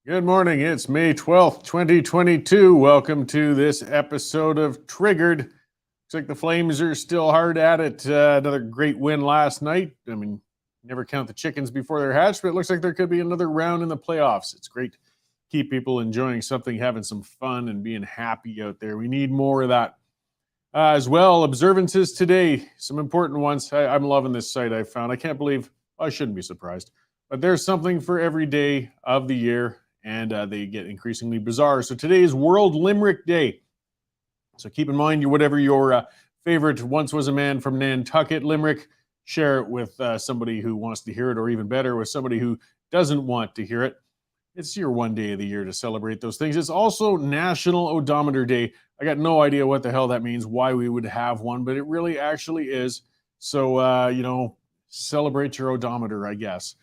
Good morning. It's May 12th, 2022. Welcome to this episode of Triggered. Looks like the Flames are still hard at it. Another great win last night. I mean, never count the chickens before they're hatched, but it looks like there could be another round in the playoffs. It's great to keep people enjoying something, having some fun, and being happy out there. We need more of that. As well, observances today, some important ones. I'm loving this site I found. I can't believe, I shouldn't be surprised, but there's something for every day of the year. And they get increasingly bizarre. So today is World Limerick Day. So keep in mind, whatever your favorite once was a man from Nantucket Limerick, share it with somebody who wants to hear it, or even better, with somebody who doesn't want to hear it. It's your one day of the year to celebrate those things. It's also National Odometer Day. I got no idea what the hell that means, why we would have one, but it really actually is. So, celebrate your odometer, I guess.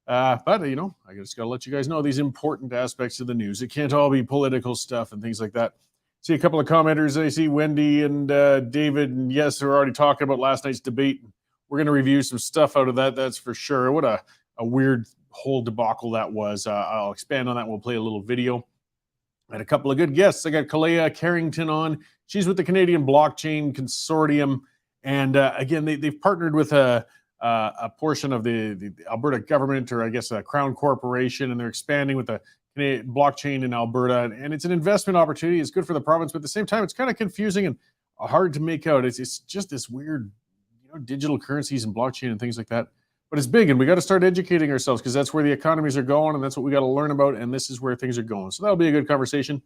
But I just got to let you guys know these important aspects of the news. It can't all be political stuff and things like that. See a couple of commenters. I see Wendy and David, and yes, they're already talking about last night's debate. We're going to review some stuff out of that, that's for sure. What a weird whole debacle that was. I'll expand on that. We'll play a little video. I had a couple of good guests. I got Kolyela Karringten on. She's with the Canadian Blockchain Consortium. And again, they've partnered with a portion of the Alberta government, or I guess a Crown Corporation, and they're expanding with the Canadian blockchain in Alberta. And it's an investment opportunity. It's good for the province, but at the same time, it's kind of confusing and hard to make out. It's just this weird, digital currencies and blockchain and things like that. But it's big, and we got to start educating ourselves, because that's where the economies are going, and that's what we got to learn about, and this is where things are going. So that'll be a good conversation.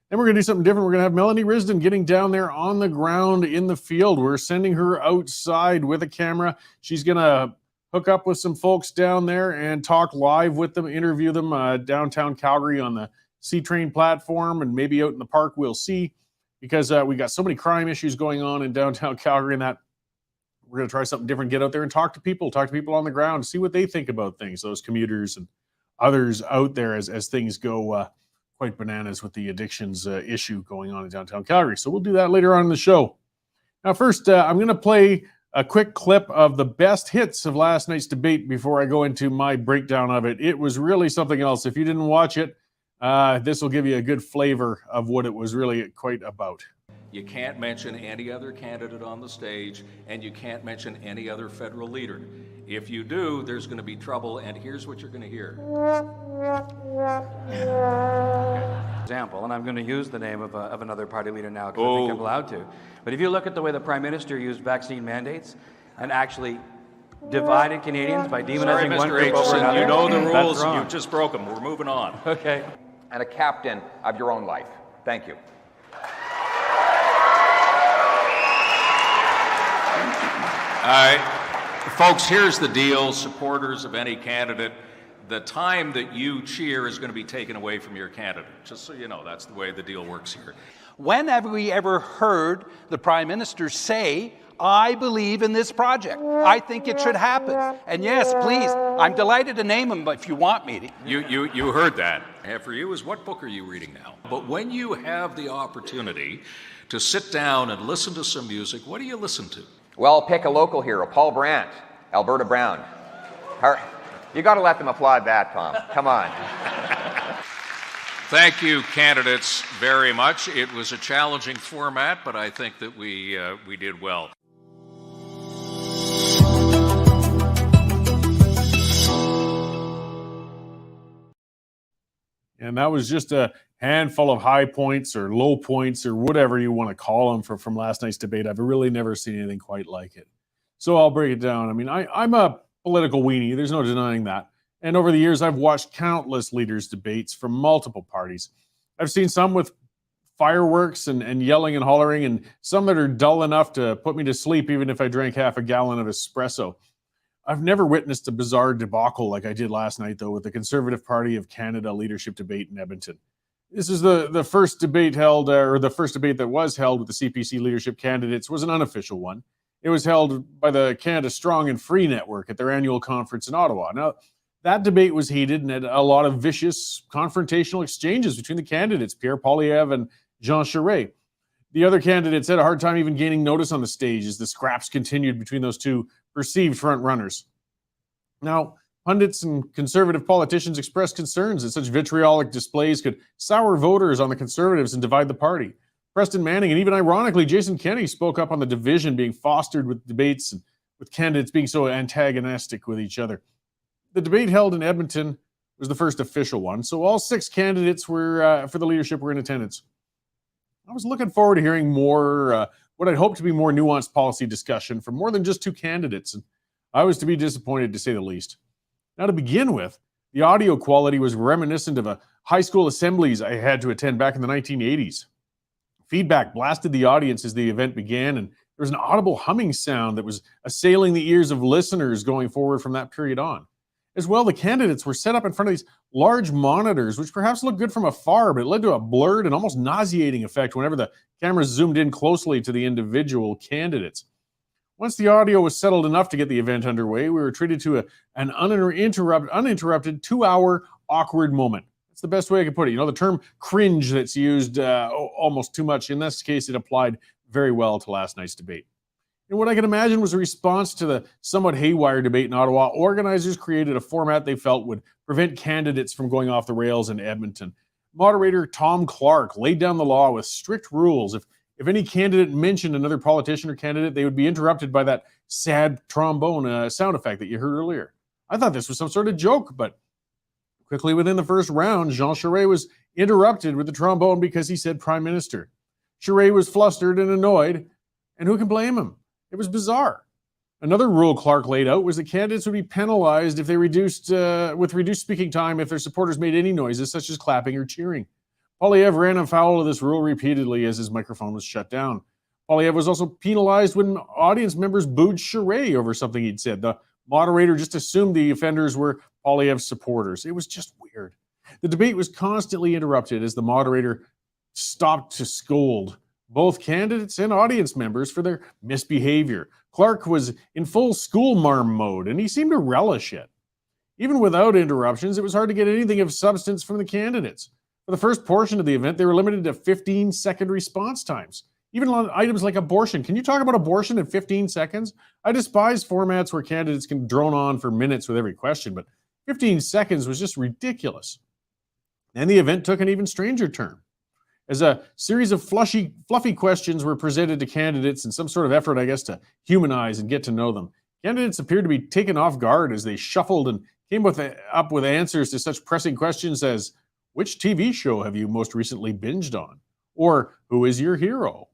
Then we're going to do something different. We're going to have Melanie Risdon getting down there on the ground in the field. We're sending her outside with a camera. She's going to hook up with some folks down there and talk live with them, interview them downtown Calgary on the C-Train platform, and maybe out in the park, we'll see, because we got so many crime issues going on in downtown Calgary, and that we're going to try something different, get out there and talk to people on the ground, see what they think about things, those commuters and others out there as things go quite bananas with the addictions issue going on in downtown Calgary. So we'll do that later on in the show. Now, first, I'm going to play a quick clip of the best hits of last night's debate before I go into my breakdown of it. It was really something else. If you didn't watch it, this will give you a good flavor of what it was really quite about. You can't mention any other candidate on the stage, and you can't mention any other federal leader. If you do, there's going to be trouble, and here's what you're going to hear. Example, and I'm going to use the name of another party leader now, because I think I'm allowed to. But if you look at the way the Prime Minister used vaccine mandates and actually divided Canadians by demonizing one group over another, you know the rules, and you just broke them. We're moving on. Okay. And a captain of your own life. Thank you. All right. Folks, here's the deal, supporters of any candidate. The time that you cheer is going to be taken away from your candidate. Just so you know, that's the way the deal works here. When have we ever heard the Prime Minister say, I believe in this project. I think it should happen. And yes, please, I'm delighted to name them, but if you want me to. You heard that. And for you is, what book are you reading now? But when you have the opportunity to sit down and listen to some music, what do you listen to? Well, I'll pick a local hero, Paul Brandt, Alberta Brown. You got to let them applaud that, Tom. Come on. Thank you, candidates, very much. It was a challenging format, but I think that we did well. And that was just a handful of high points or low points or whatever you want to call them from last night's debate. I've really never seen anything quite like it. So I'll break it down. I mean, I'm a political weenie. There's no denying that. And over the years, I've watched countless leaders' debates from multiple parties. I've seen some with fireworks and yelling and hollering, and some that are dull enough to put me to sleep even if I drank half a gallon of espresso. I've never witnessed a bizarre debacle like I did last night, though, with the Conservative Party of Canada leadership debate in Edmonton. This is the first debate held, or the first debate that was held with the CPC leadership candidates was an unofficial one. It was held by the Canada Strong and Free Network at their annual conference in Ottawa. Now, that debate was heated and had a lot of vicious confrontational exchanges between the candidates, Pierre Poilievre and Jean Charest. The other candidates had a hard time even gaining notice on the stage as the scraps continued between those two perceived front runners. Now, Pundits and conservative politicians expressed concerns that such vitriolic displays could sour voters on the Conservatives and divide the party. Preston Manning and even ironically Jason Kenney spoke up on the division being fostered with debates and with candidates being so antagonistic with each other. The debate held in Edmonton was the first official one, so all 6 candidates were for the leadership were in attendance. I was looking forward to hearing more, what I'd hoped to be more nuanced policy discussion from more than just 2 candidates, and I was to be disappointed to say the least. Now, to begin with, the audio quality was reminiscent of a high school assemblies I had to attend back in the 1980s. Feedback blasted the audience as the event began, and there was an audible humming sound that was assailing the ears of listeners going forward from that period on. As well, the candidates were set up in front of these large monitors, which perhaps looked good from afar, but it led to a blurred and almost nauseating effect whenever the cameras zoomed in closely to the individual candidates. Once the audio was settled enough to get the event underway, we were treated to an uninterrupted 2-hour awkward moment. That's the best way I could put it. You know, the term cringe that's used almost too much. In this case, it applied very well to last night's debate. And what I can imagine was a response to the somewhat haywire debate in Ottawa. Organizers created a format they felt would prevent candidates from going off the rails in Edmonton. Moderator Tom Clark laid down the law with strict rules. If any candidate mentioned another politician or candidate, they would be interrupted by that sad trombone sound effect that you heard earlier. I thought this was some sort of joke, but quickly within the first round, Jean Charest was interrupted with the trombone because he said Prime Minister. Charest was flustered and annoyed, and who can blame him? It was bizarre. Another rule Clark laid out was that candidates would be penalized if they with reduced speaking time if their supporters made any noises, such as clapping or cheering. Poilievre ran afoul of this rule repeatedly as his microphone was shut down. Poilievre was also penalized when audience members booed Charest over something he'd said. The moderator just assumed the offenders were Poilievre's supporters. It was just weird. The debate was constantly interrupted as the moderator stopped to scold both candidates and audience members for their misbehavior. Clark was in full school marm mode, and he seemed to relish it. Even without interruptions, it was hard to get anything of substance from the candidates. For the first portion of the event, they were limited to 15-second response times. Even on items like abortion. Can you talk about abortion in 15 seconds? I despise formats where candidates can drone on for minutes with every question, but 15 seconds was just ridiculous. And the event took an even stranger turn. As a series of fluffy questions were presented to candidates in some sort of effort, I guess, to humanize and get to know them, candidates appeared to be taken off guard as they shuffled and came up with answers to such pressing questions as, which TV show have you most recently binged on? Or who is your hero?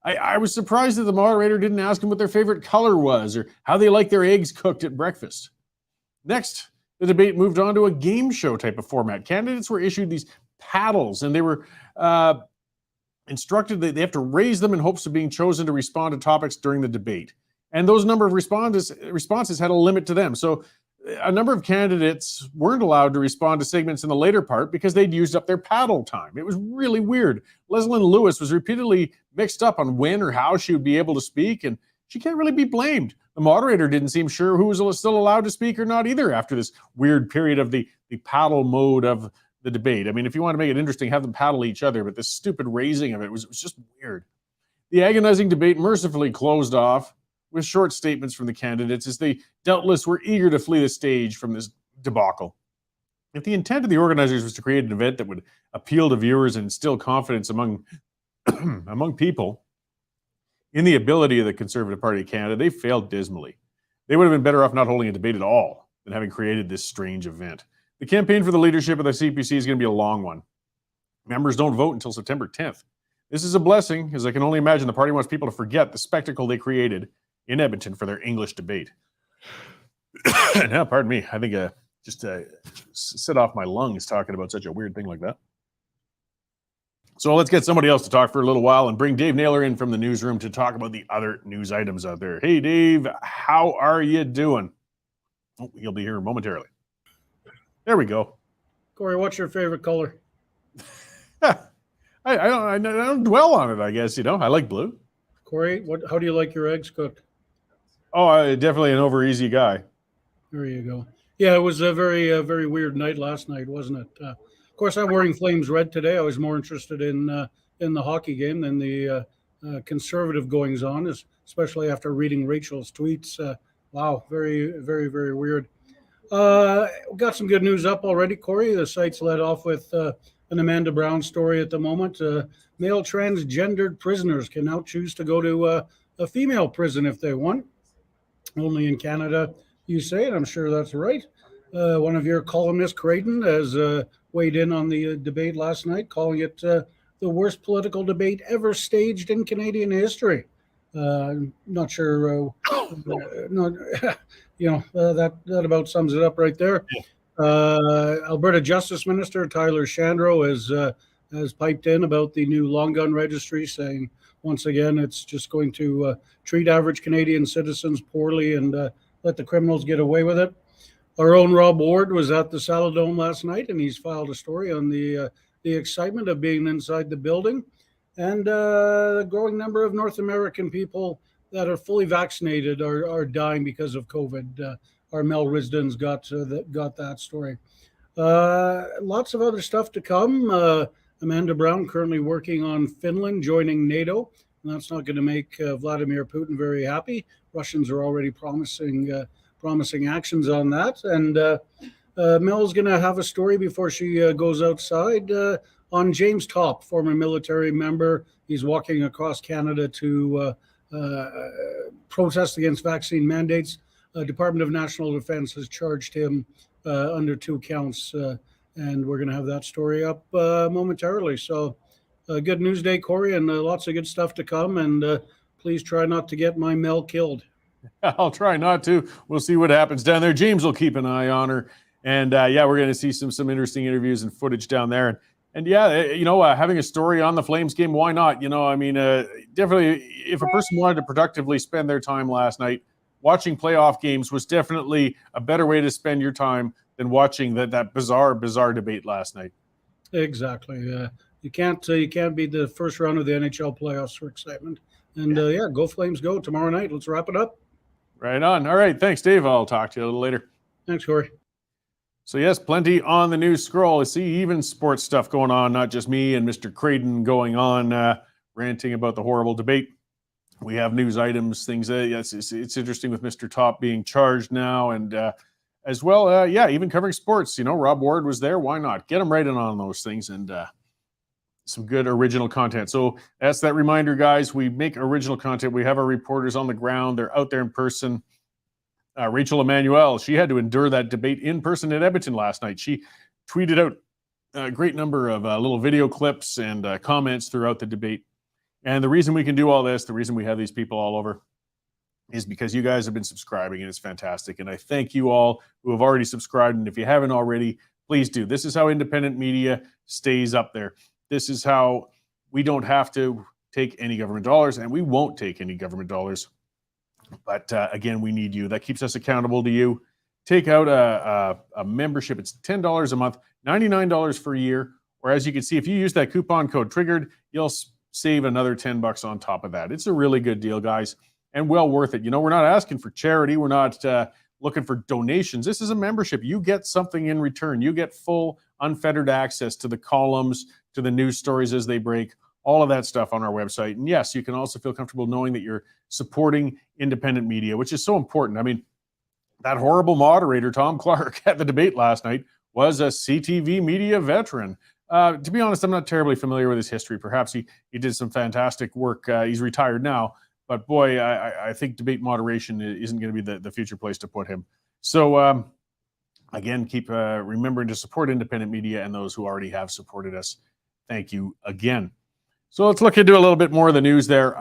I was surprised that the moderator didn't ask them what their favorite color was or how they like their eggs cooked at breakfast. Next, the debate moved on to a game show type of format. Candidates were issued these paddles, and they were instructed that they have to raise them in hopes of being chosen to respond to topics during the debate. And those number of responses had a limit to them. So a number of candidates weren't allowed to respond to segments in the later part because they'd used up their paddle time. It was really weird. Leslyn Lewis was repeatedly mixed up on when or how she would be able to speak, and she can't really be blamed. The moderator didn't seem sure who was still allowed to speak or not either after this weird period of the paddle mode of the debate. I mean, if you want to make it interesting, have them paddle each other, but this stupid raising of it was just weird. The agonizing debate mercifully closed off with short statements from the candidates as they doubtless were eager to flee the stage from this debacle. If the intent of the organizers was to create an event that would appeal to viewers and instill confidence among people in the ability of the Conservative Party of Canada, they failed dismally. They would have been better off not holding a debate at all than having created this strange event. The campaign for the leadership of the CPC is going to be a long one. Members don't vote until September 10th. This is a blessing, as I can only imagine the party wants people to forget the spectacle they created in Edmonton for their English debate. Now, pardon me, I think just set off my lungs talking about such a weird thing like that. So let's get somebody else to talk for a little while and bring Dave Naylor in from the newsroom to talk about the other news items out there. Hey, Dave, how are you doing? Oh, he'll be here momentarily. There we go. Cory, what's your favorite color? I don't dwell on it, I guess. You know, I like blue. Cory, how do you like your eggs cooked? Oh, I'm definitely an over easy guy. There you go. Yeah, it was a very weird night last night, wasn't it? Of course, I'm wearing Flames red today. I was more interested in the hockey game than the Conservative goings on, especially after reading Rachel's tweets. Wow, very weird. Got some good news up already, Cory. The site's led off with an Amanda Brown story at the moment. Male transgendered prisoners can now choose to go to a female prison if they want. Only in Canada, you say, and I'm sure that's right. One of your columnists, Karringten, has weighed in on the debate last night, calling it the worst political debate ever staged in Canadian history. Not sure, not, that about sums it up right there. Alberta Justice Minister Tyler Shandro has piped in about the new long gun registry, saying once again it's just going to treat average Canadian citizens poorly and let the criminals get away with it. Our own Rob Ward was at the Saladome last night, and he's filed a story on the excitement of being inside the building and the growing number of North American people that are fully vaccinated are dying because of COVID. Our Mel Risdon's got that story. Lots of other stuff to come. Amanda Brown currently working on Finland joining NATO, and that's not going to make Vladimir Putin very happy. Russians are already promising actions on that. And Mel's going to have a story before she goes outside on James Topp, former military member. He's walking across Canada to protest against vaccine mandates. Department of National Defense has charged him under 2 counts, and we're going to have that story up momentarily. So good news day, Cory, and lots of good stuff to come. And please try not to get my Mel killed. I'll try not to. We'll see what happens down there. James will keep an eye on her. And we're going to see some interesting interviews and footage down there. And having a story on the Flames game, why not? Definitely, if a person wanted to productively spend their time last night, watching playoff games was definitely a better way to spend your time than watching that bizarre debate last night. Exactly. You can't beat the first round of the NHL playoffs for excitement. And go Flames, go tomorrow night. Let's wrap it up. Right on. All right. Thanks, Dave. I'll talk to you a little later. Thanks, Cory. So yes, plenty on the news scroll. I see even sports stuff going on, not just me and Mr. Karringten going on ranting about the horrible debate. We have news items, things. It's interesting with Mr. Topp being charged now, and as well, even covering sports. Rob Ward was there. Why not? Get him right in on those things and some good original content. So that's that reminder, guys. We make original content. We have our reporters on the ground. They're out there in person. Rachel Emmanuel, she had to endure that debate in person at Edmonton last night. She tweeted out a great number of little video clips and comments throughout the debate. And the reason we can do all this, the reason we have these people all over, is because you guys have been subscribing, and it's fantastic. And I thank you all who have already subscribed. And if you haven't already, please do. This is how independent media stays up there. This is how we don't have to take any government dollars, and we won't take any government dollars. But again, we need you. That keeps us accountable to you. Take out a membership. It's $10 a month, $99 for a year. Or as you can see, if you use that coupon code TRIGGERED, you'll save another $10 on top of that. It's a really good deal, guys, and well worth it. We're not asking for charity. We're not looking for donations. This is a membership. You get something in return. You get full, unfettered access to the columns, to the news stories as they break, all of that stuff on our website. And yes, you can also feel comfortable knowing that you're supporting independent media, which is so important. I mean, that horrible moderator, Tom Clark, at the debate last night was a CTV media veteran. To be honest, I'm not terribly familiar with his history. Perhaps he did some fantastic work. He's retired now, but boy, I think debate moderation isn't going to be the future place to put him. So again, keep remembering to support independent media and those who already have supported us. Thank you again. So let's look into a little bit more of the news there.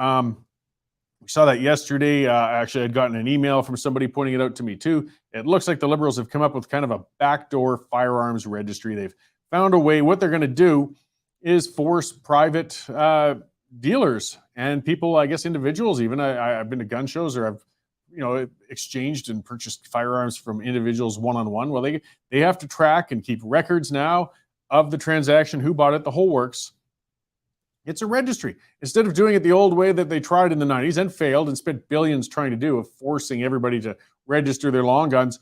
We saw that yesterday. Actually, I'd gotten an email from somebody pointing it out to me too. It looks like the Liberals have come up with kind of a backdoor firearms registry. They've found a way. What they're going to do is force private dealers and people, I guess individuals even. I've been to gun shows or I've exchanged and purchased firearms from individuals one-on-one. Well, they have to track and keep records now of the transaction, who bought it, the whole works. It's a registry. Instead of doing it the old way that they tried in the 90s and failed and spent billions trying to do, of forcing everybody to register their long guns,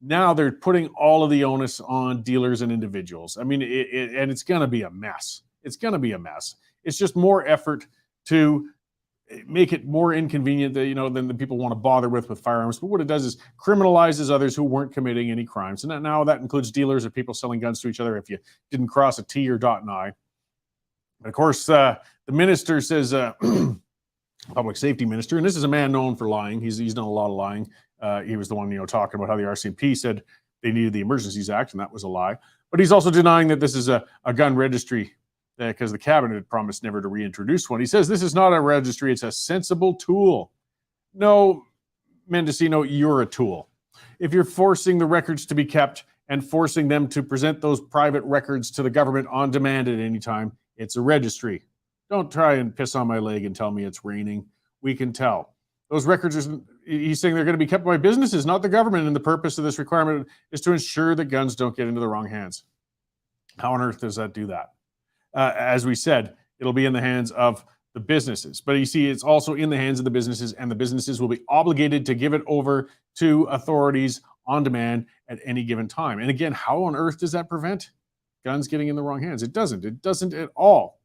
now they're putting all of the onus on dealers and individuals. I mean, and it's going to be a mess. It's going to be a mess. It's just more effort to make it more inconvenient that, than the people want to bother with firearms. But what it does is criminalizes others who weren't committing any crimes. And now that includes dealers or people selling guns to each other if you didn't cross a T or dot an I. But of course, the minister says, public safety minister, and this is a man known for lying. He's done a lot of lying. He was the one, talking about how the RCMP said they needed the Emergencies Act, and that was a lie. But he's also denying that this is a gun registry because the cabinet had promised never to reintroduce one. He says this is not a registry, it's a sensible tool. No, Mendocino, you're a tool. If you're forcing the records to be kept and forcing them to present those private records to the government on demand at any time, it's a registry. Don't try and piss on my leg and tell me it's raining. We can tell. Those records, he's saying they're going to be kept by businesses, not the government, and the purpose of this requirement is to ensure that guns don't get into the wrong hands. How on earth does that do that? As we said, it'll be in the hands of the businesses. But you see, it's also in the hands of the businesses, and the businesses will be obligated to give it over to authorities on demand at any given time. And again, how on earth does that prevent guns getting in the wrong hands? It doesn't. It doesn't at all.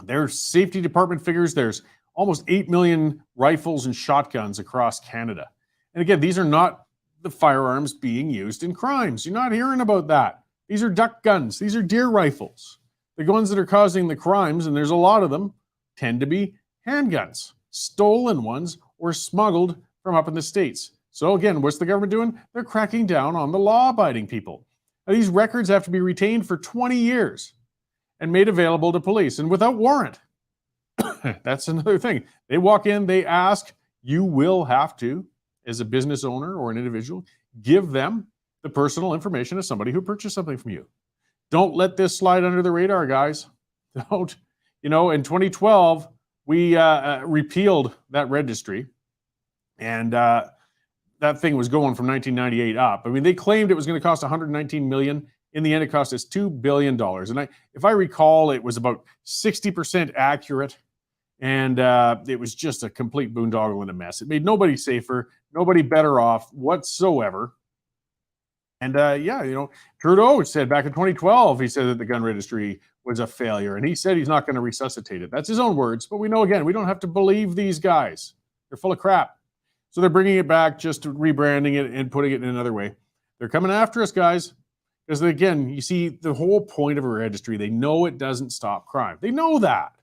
There's safety department figures. There's almost 8 million rifles and shotguns across Canada. And again, these are not the firearms being used in crimes. You're not hearing about that. These are duck guns. These are deer rifles. The ones that are causing the crimes, and there's a lot of them, tend to be handguns, stolen ones or smuggled from up in the States. So again, what's the government doing? They're cracking down on the law-abiding people. Now, these records have to be retained for 20 years and made available to police, and without warrant. That's another thing. They walk in, they ask, you will have to, as a business owner or an individual, give them the personal information of somebody who purchased something from you. Don't let this slide under the radar, guys. Don't. In 2012, we repealed that registry, and that thing was going from 1998 up. I mean, they claimed it was going to cost $119 million. In the end, it cost us $2 billion. And if I recall, it was about 60% accurate, and it was just a complete boondoggle and a mess. It made nobody safer, nobody better off whatsoever. And Trudeau said back in 2012, he said that the gun registry was a failure, and he said he's not going to resuscitate it. That's his own words, but we know, again, we don't have to believe these guys. They're full of crap. So they're bringing it back, just rebranding it and putting it in another way. They're coming after us, guys, because again, you see the whole point of a registry. They know it doesn't stop crime. They know that.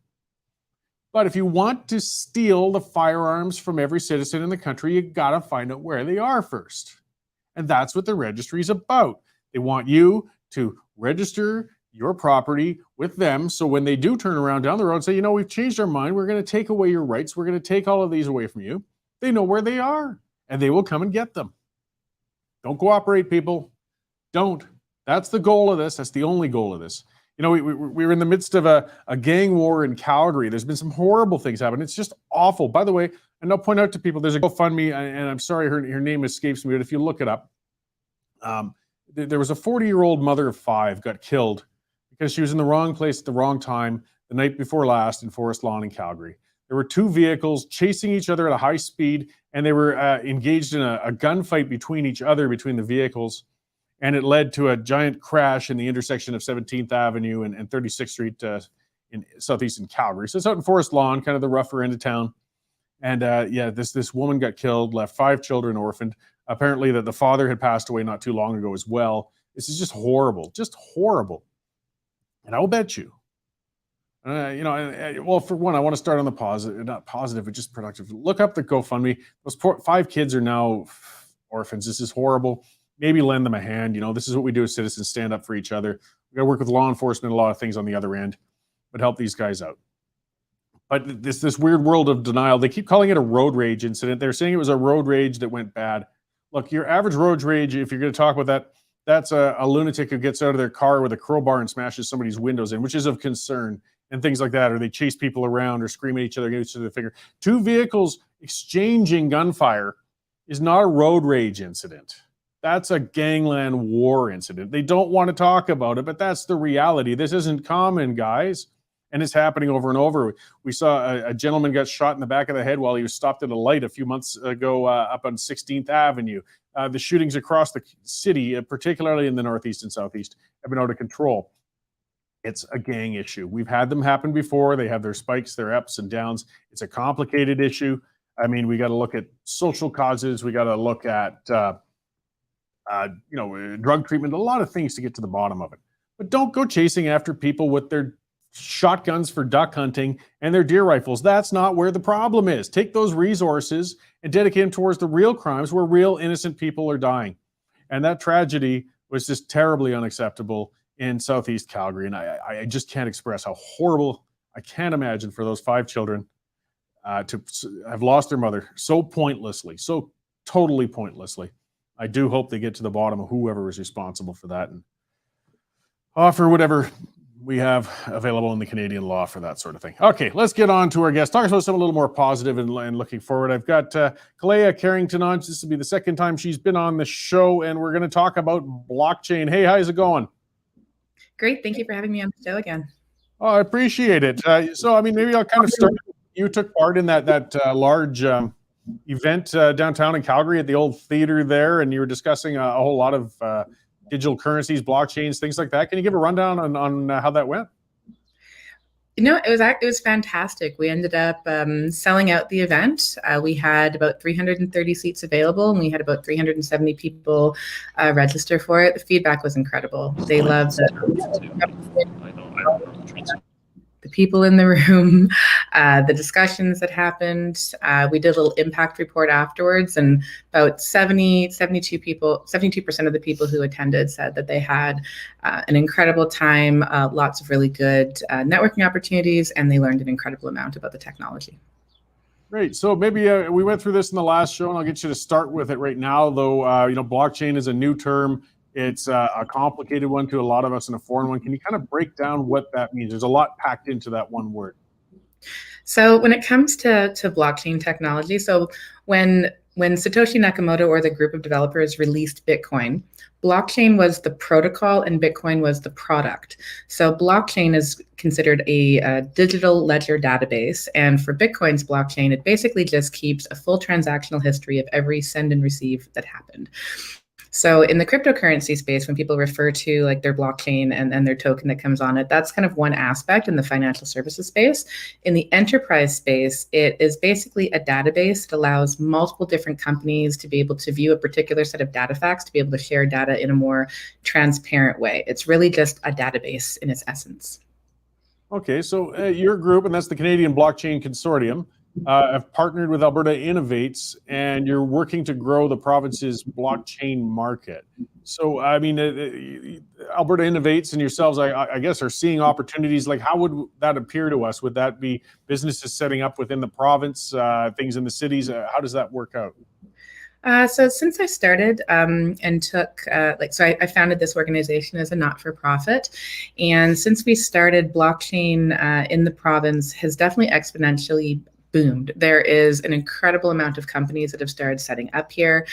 But if you want to steal the firearms from every citizen in the country, you got to find out where they are first. And that's what the registry is about. They want you to register your property with them, so when they do turn around down the road and say, we've changed our mind, we're going to take away your rights, we're going to take all of these away from you, they know where they are, and they will come and get them. Don't cooperate, people. Don't. That's the goal of this. That's the only goal of this. We're in the midst of a gang war in Calgary. There's been some horrible things happen. It's just awful. By the way, and I'll point out to people, there's a GoFundMe, and I'm sorry her name escapes me, but if you look it up, there was a 40-year-old mother of 5 got killed because she was in the wrong place at the wrong time the night before last in Forest Lawn in Calgary. There were 2 vehicles chasing each other at a high speed, and they were engaged in a gunfight between each other, between the vehicles, and it led to a giant crash in the intersection of 17th Avenue and 36th Street in southeastern Calgary. So it's out in Forest Lawn, kind of the rougher end of town. And this woman got killed, left 5 children orphaned. Apparently that the father had passed away not too long ago as well. This is just horrible, just horrible. And I'll bet you, well, for one, I want to start on the positive, not positive, but just productive. Look up the GoFundMe. Those 5 kids are now orphans. This is horrible. Maybe lend them a hand. This is what we do as citizens, stand up for each other. We got to work with law enforcement, a lot of things on the other end, but help these guys out. But this weird world of denial, they keep calling it a road rage incident. They're saying it was a road rage that went bad. Look, your average road rage, if you're going to talk about that, that's a lunatic who gets out of their car with a crowbar and smashes somebody's windows in, which is of concern, and things like that. Or they chase people around or scream at each other, get each other the finger. 2 vehicles exchanging gunfire is not a road rage incident. That's a gangland war incident. They don't want to talk about it, but that's the reality. This isn't common, guys. And it's happening over and over. We saw a gentleman got shot in the back of the head while he was stopped at a light a few months ago up on 16th Avenue. The shootings across the city, particularly in the Northeast and Southeast, have been out of control. It's a gang issue. We've had them happen before. They have their spikes, their ups and downs. It's a complicated issue. I mean, we got to look at social causes. We got to look at, drug treatment, a lot of things to get to the bottom of it. But don't go chasing after people with their shotguns for duck hunting and their deer rifles. That's not where the problem is. Take those resources and dedicate them towards the real crimes where real innocent people are dying. And that tragedy was just terribly unacceptable in Southeast Calgary. And I just can't express how horrible I can't imagine for those 5 children to have lost their mother so pointlessly, so totally pointlessly. I do hope they get to the bottom of whoever is responsible for that and offer whatever we have available in the Canadian law for that sort of thing. Okay, let's get on to our guest. Talk about something a little more positive and looking forward. I've got Kolyela Karringten on. This will be the second time she's been on the show, and we're going to talk about blockchain. Hey, how's it going? Great. Thank you for having me on the show again. Oh, I appreciate it. So, I mean, maybe I'll kind of start. You took part in that large event downtown in Calgary at the old theater there, and you were discussing a whole lot of digital currencies, blockchains, things like that. Can you give a rundown on how that went? It was fantastic. We ended up selling out the event. We had about 330 seats available, and we had about 370 people register for it. The feedback was incredible. They loved the people in the room, the discussions that happened. We did a little impact report afterwards, and about 72% of the people who attended said that they had an incredible time, lots of really good networking opportunities, and they learned an incredible amount about the technology. Great. So maybe we went through this in the last show, and I'll get you to start with it right now, though. Blockchain is a new term. It's a complicated one to a lot of us and a foreign one. Can you kind of break down what that means? There's a lot packed into that one word. So when it comes to blockchain technology, so when Satoshi Nakamoto or the group of developers released Bitcoin, blockchain was the protocol and Bitcoin was the product. So blockchain is considered a digital ledger database. And for Bitcoin's blockchain, it basically just keeps a full transactional history of every send and receive that happened. So in the cryptocurrency space, when people refer to like their blockchain and their token that comes on it, that's kind of one aspect in the financial services space. In the enterprise space, it is basically a database that allows multiple different companies to be able to view a particular set of data facts, to be able to share data in a more transparent way. It's really just a database in its essence. Okay, so your group, and that's the Canadian Blockchain Consortium, have partnered with Alberta Innovates, and you're working to grow the province's blockchain market. So, I mean, Alberta Innovates and yourselves, I guess, are seeing opportunities. Like, how would that appear to us? Would that be businesses setting up within the province, things in the cities? How does that work out? So since I started and took, I founded this organization as a not-for-profit. And since we started, blockchain in the province has definitely exponentially boomed. There is an incredible amount of companies that have started setting up here.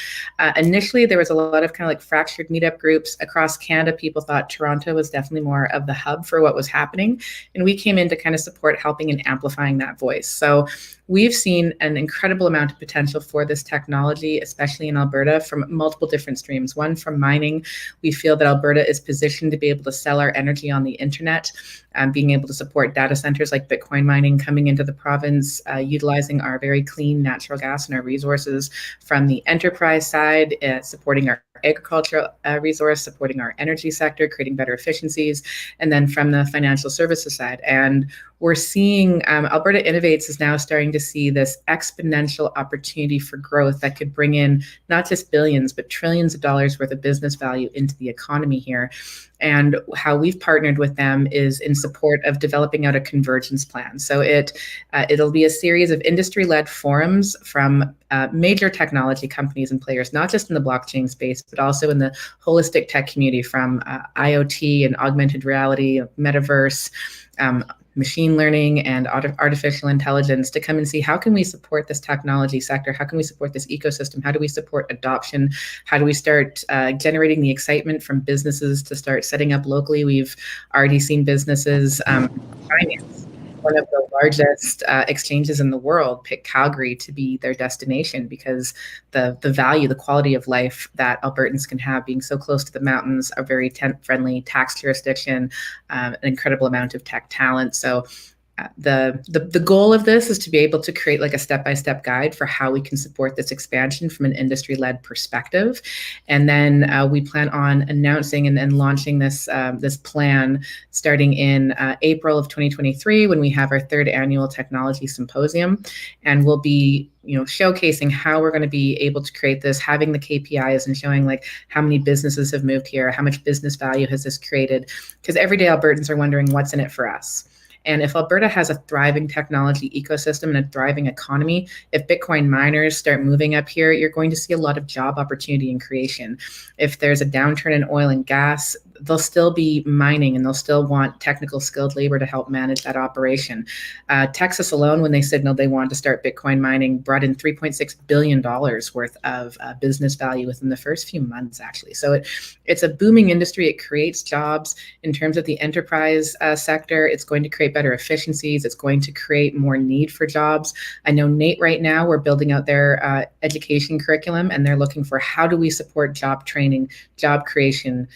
Initially, there was a lot of kind of like fractured meetup groups across Canada. People thought Toronto was definitely more of the hub for what was happening. And we came in to kind of support helping and amplifying that voice. So we've seen an incredible amount of potential for this technology, especially in Alberta, from multiple different streams. One, from mining. We feel that Alberta is positioned to be able to sell our energy on the internet, being able to support data centers like Bitcoin mining coming into the province, utilizing our very clean natural gas and our resources from the enterprise side, supporting our agricultural resource, supporting our energy sector, creating better efficiencies, and then from the financial services side. And we're seeing Alberta Innovates is now starting to see this exponential opportunity for growth that could bring in not just billions, but trillions of dollars worth of business value into the economy here. And how we've partnered with them is in support of developing out a convergence plan. So it'll be a series of industry-led forums from major technology companies and players, not just in the blockchain space, but also in the holistic tech community, from IoT and augmented reality, metaverse, machine learning and artificial intelligence, to come and see how can we support this technology sector? How can we support this ecosystem? How do we support adoption? How do we start generating the excitement from businesses to start setting up locally? We've already seen businesses finance one of the largest exchanges in the world pick Calgary to be their destination because the value, the quality of life that Albertans can have being so close to the mountains, a very friendly tax jurisdiction, an incredible amount of tech talent. So the goal of this is to be able to create like a step-by-step guide for how we can support this expansion from an industry-led perspective. And then we plan on announcing and launching this plan starting in April of 2023 when we have our 3rd annual technology symposium. And we'll be showcasing how we're going to be able to create this, having the KPIs and showing like how many businesses have moved here, how much business value has this created, because everyday Albertans are wondering what's in it for us. And if Alberta has a thriving technology ecosystem and a thriving economy, if Bitcoin miners start moving up here, you're going to see a lot of job opportunity and creation. If there's a downturn in oil and gas, they'll still be mining and they'll still want technical skilled labor to help manage that operation. Texas alone, when they signaled they wanted to start Bitcoin mining, brought in $3.6 billion worth of business value within the first few months, actually. So it's a booming industry. It creates jobs. In terms of the enterprise sector, it's going to create better efficiencies. It's going to create more need for jobs. I know NATE right now, we're building out their education curriculum, and they're looking for how do we support job training, job creation,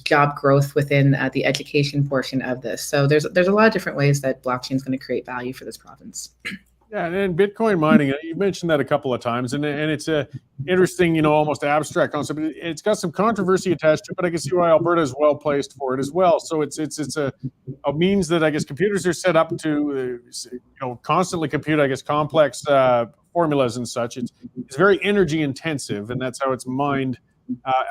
job growth within the education portion of this. So there's a lot of different ways that blockchain is going to create value for this province. Yeah, and Bitcoin mining, you mentioned that a couple of times, and it's a interesting, almost abstract concept. It's got some controversy attached to it, but I can see why Alberta is well placed for it as well. So it's a means that I guess computers are set up to, constantly compute, I guess, complex formulas and such. It's very energy intensive, and that's how it's mined.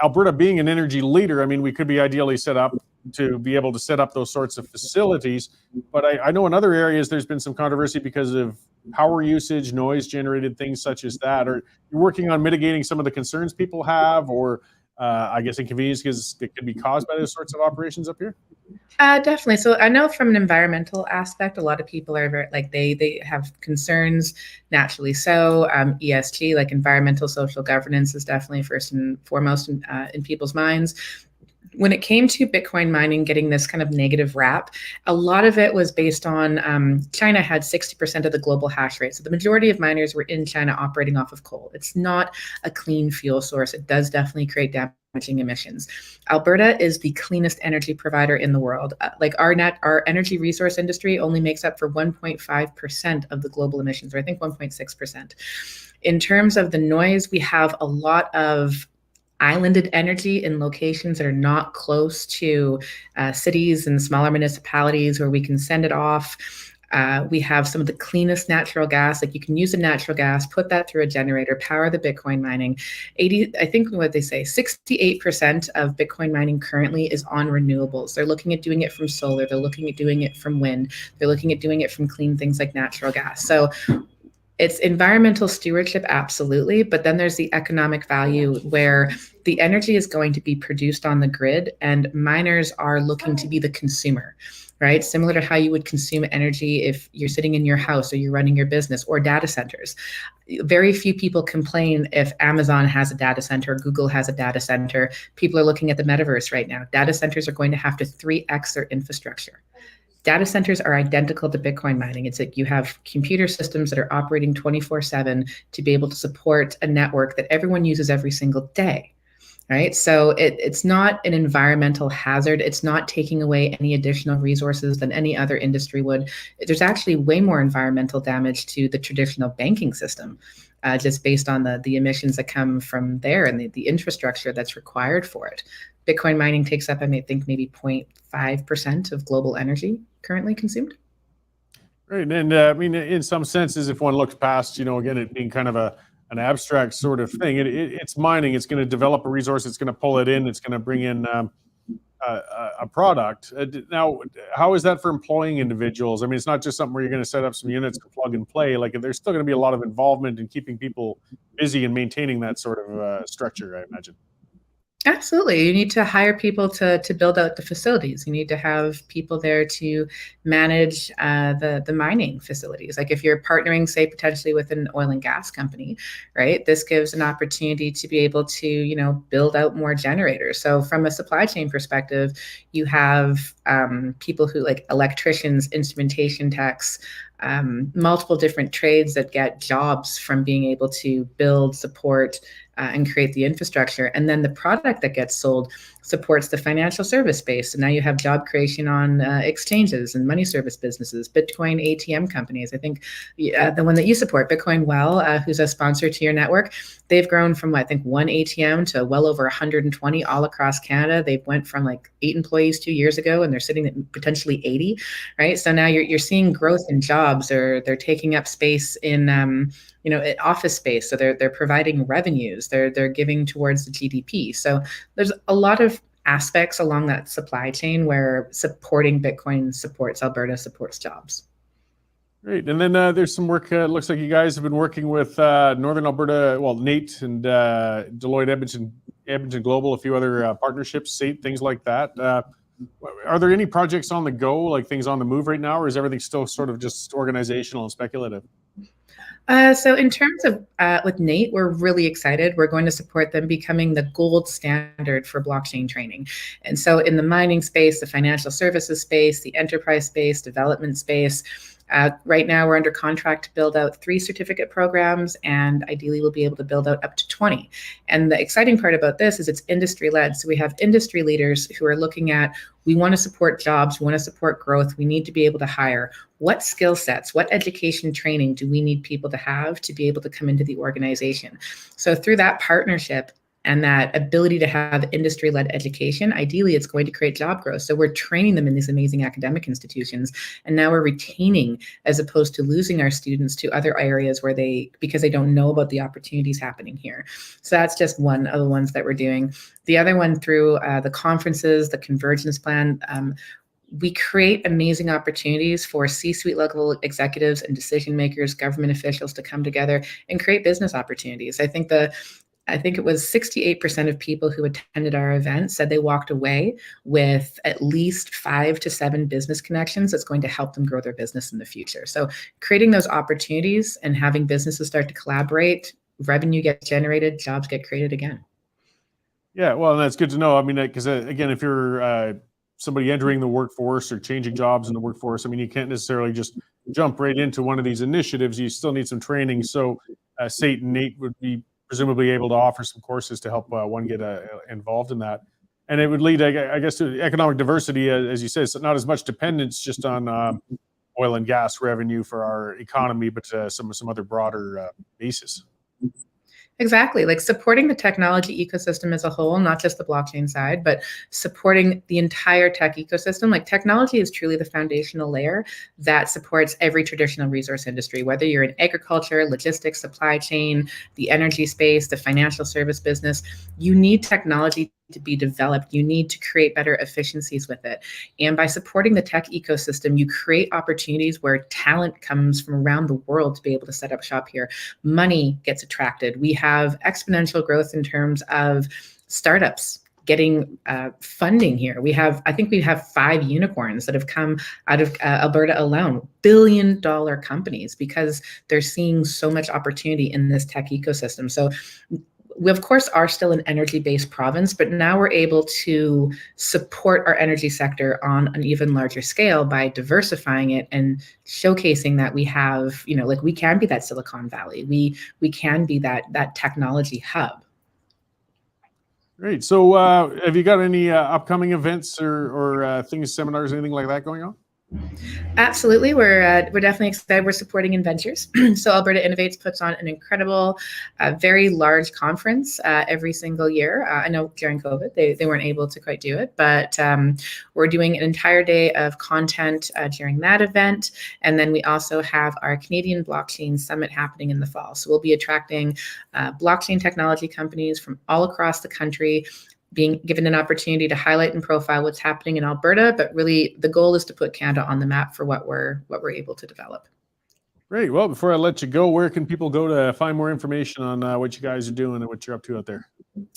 Alberta being an energy leader, I mean, we could be ideally set up to be able to set up those sorts of facilities. But I know in other areas there's been some controversy because of power usage, noise generated, things such as that. Are you working on mitigating some of the concerns people have, or I guess inconvenience because it could be caused by those sorts of operations up here? Definitely. So I know from an environmental aspect, a lot of people are very, like they have concerns naturally. So ESG, like environmental social governance, is definitely first and foremost in people's minds. When it came to Bitcoin mining getting this kind of negative rap, a lot of it was based on China had 60% of the global hash rate. So the majority of miners were in China operating off of coal. It's not a clean fuel source. It does definitely create damaging emissions. Alberta is the cleanest energy provider in the world. Like our energy resource industry only makes up for 1.5% of the global emissions, or I think 1.6%. In terms of the noise, we have a lot of islanded energy in locations that are not close to cities and smaller municipalities where we can send it off. We have some of the cleanest natural gas. Like you can use the natural gas, put that through a generator, power the Bitcoin mining. 68% of Bitcoin mining currently is on renewables. They're looking at doing it from solar. They're looking at doing it from wind. They're looking at doing it from clean things like natural gas. So it's environmental stewardship, absolutely, but then there's the economic value where the energy is going to be produced on the grid and miners are looking to be the consumer, right? Similar to how you would consume energy if you're sitting in your house or you're running your business, or data centers. Very few people complain if Amazon has a data center, Google has a data center. People are looking at the metaverse right now. Data centers are going to have to 3x their infrastructure. Data centers are identical to Bitcoin mining. It's like you have computer systems that are operating 24/7 to be able to support a network that everyone uses every single day, right? So it's not an environmental hazard. It's not taking away any additional resources than any other industry would. There's actually way more environmental damage to the traditional banking system, just based on the emissions that come from there and the infrastructure that's required for it. Bitcoin mining takes up, I think, maybe 0.5% of global energy currently consumed. Right. And I mean, in some senses, if one looks past, again, it being kind of an abstract sort of thing, it's mining. It's going to develop a resource. It's going to pull it in. It's going to bring in a product. Now, how is that for employing individuals? I mean, it's not just something where you're going to set up some units to plug and play. Like there's still going to be a lot of involvement in keeping people busy and maintaining that sort of structure, I imagine. Absolutely. You need to hire people to build out the facilities. You need to have people there to manage the mining facilities. Like if you're partnering, say, potentially with an oil and gas company, right? This gives an opportunity to be able to, build out more generators. So from a supply chain perspective, you have people who like electricians, instrumentation techs, multiple different trades that get jobs from being able to build, support, and create the infrastructure. And then the product that gets sold supports the financial service space. So now you have job creation on exchanges and money service businesses, Bitcoin ATM companies. I think the one that you support, Bitcoin Well, who's a sponsor to your network, they've grown from, I think, one ATM to well over 120 all across Canada. They went from like 8 employees 2 years ago, and they're sitting at potentially 80, right? So now you're seeing growth in jobs. They're taking up space in office space. So they're providing revenues. They're giving towards the GDP. So there's a lot of aspects along that supply chain where supporting Bitcoin supports Alberta, supports jobs. Great. And then there's some work. Looks like you guys have been working with Northern Alberta, well, Nate and Deloitte Edmonton Global, a few other partnerships, things like that. Are there any projects on the go, like things on the move right now, or is everything still sort of just organizational and speculative? So in terms of with Nate, we're really excited. We're going to support them becoming the gold standard for blockchain training. And so in the mining space, the financial services space, the enterprise space, development space, right now we're under contract to build out 3 certificate programs, and ideally we'll be able to build out up to 20. And the exciting part about this is it's industry led. So we have industry leaders who are looking at, we want to support jobs, we want to support growth, we need to be able to hire. What skill sets, what education training do we need people to have to be able to come into the organization? So through that partnership and that ability to have industry-led education, ideally it's going to create job growth. So we're training them in these amazing academic institutions, and now we're retaining as opposed to losing our students to other areas where because they don't know about the opportunities happening here. So that's just one of the ones that we're doing. The other one through the conferences, the Convergence Plan, we create amazing opportunities for C-suite level executives and decision makers, government officials to come together and create business opportunities. I think it was 68% of people who attended our event said they walked away with at least 5 to 7 business connections that's going to help them grow their business in the future. So creating those opportunities and having businesses start to collaborate, revenue gets generated, jobs get created again. Yeah, well, and that's good to know. I mean, because again, if you're somebody entering the workforce or changing jobs in the workforce, I mean, you can't necessarily just jump right into one of these initiatives. You still need some training. So Sate and Nate would be presumably able to offer some courses to help one get involved in that. And it would lead, I guess, to economic diversity, as you said, so not as much dependence just on oil and gas revenue for our economy, but some other broader basis. Exactly. Like supporting the technology ecosystem as a whole, not just the blockchain side, but supporting the entire tech ecosystem. Like technology is truly the foundational layer that supports every traditional resource industry, whether you're in agriculture, logistics, supply chain, the energy space, the financial service business. You need technology to be developed. You need to create better efficiencies with it. And by supporting the tech ecosystem, you create opportunities where talent comes from around the world to be able to set up shop here. Money gets attracted. We have exponential growth in terms of startups getting funding here. I think we have 5 unicorns that have come out of Alberta alone, billion-dollar companies, because they're seeing so much opportunity in this tech ecosystem. So we, of course, are still an energy-based province, but now we're able to support our energy sector on an even larger scale by diversifying it and showcasing that we have, like we can be that Silicon Valley. We can be that technology hub. Great. So have you got any upcoming events or things, seminars, anything like that going on? Absolutely. We're definitely excited. We're supporting Inventures. So Alberta Innovates puts on an incredible, very large conference every single year. I know during COVID, they weren't able to quite do it, but we're doing an entire day of content during that event. And then we also have our Canadian Blockchain Summit happening in the fall. So we'll be attracting blockchain technology companies from all across the country, being given an opportunity to highlight and profile what's happening in Alberta, but really the goal is to put Canada on the map for what we're able to develop. Great. Well, before I let you go, where can people go to find more information on what you guys are doing and what you're up to out there?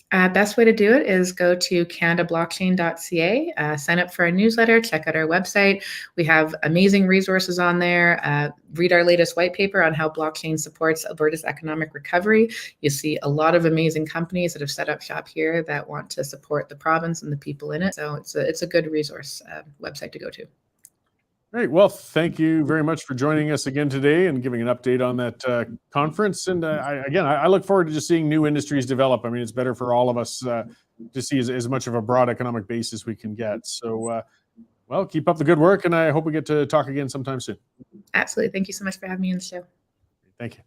Best way to do it is go to canadablockchain.ca, sign up for our newsletter, check out our website. We have amazing resources on there. Read our latest white paper on how blockchain supports Alberta's economic recovery. You see a lot of amazing companies that have set up shop here that want to support the province and the people in it. So it's a good resource website to go to. Great. Well, thank you very much for joining us again today and giving an update on that conference. And I look forward to just seeing new industries develop. I mean, it's better for all of us to see as much of a broad economic base as we can get. So, well, keep up the good work, and I hope we get to talk again sometime soon. Absolutely. Thank you so much for having me on the show. Thank you.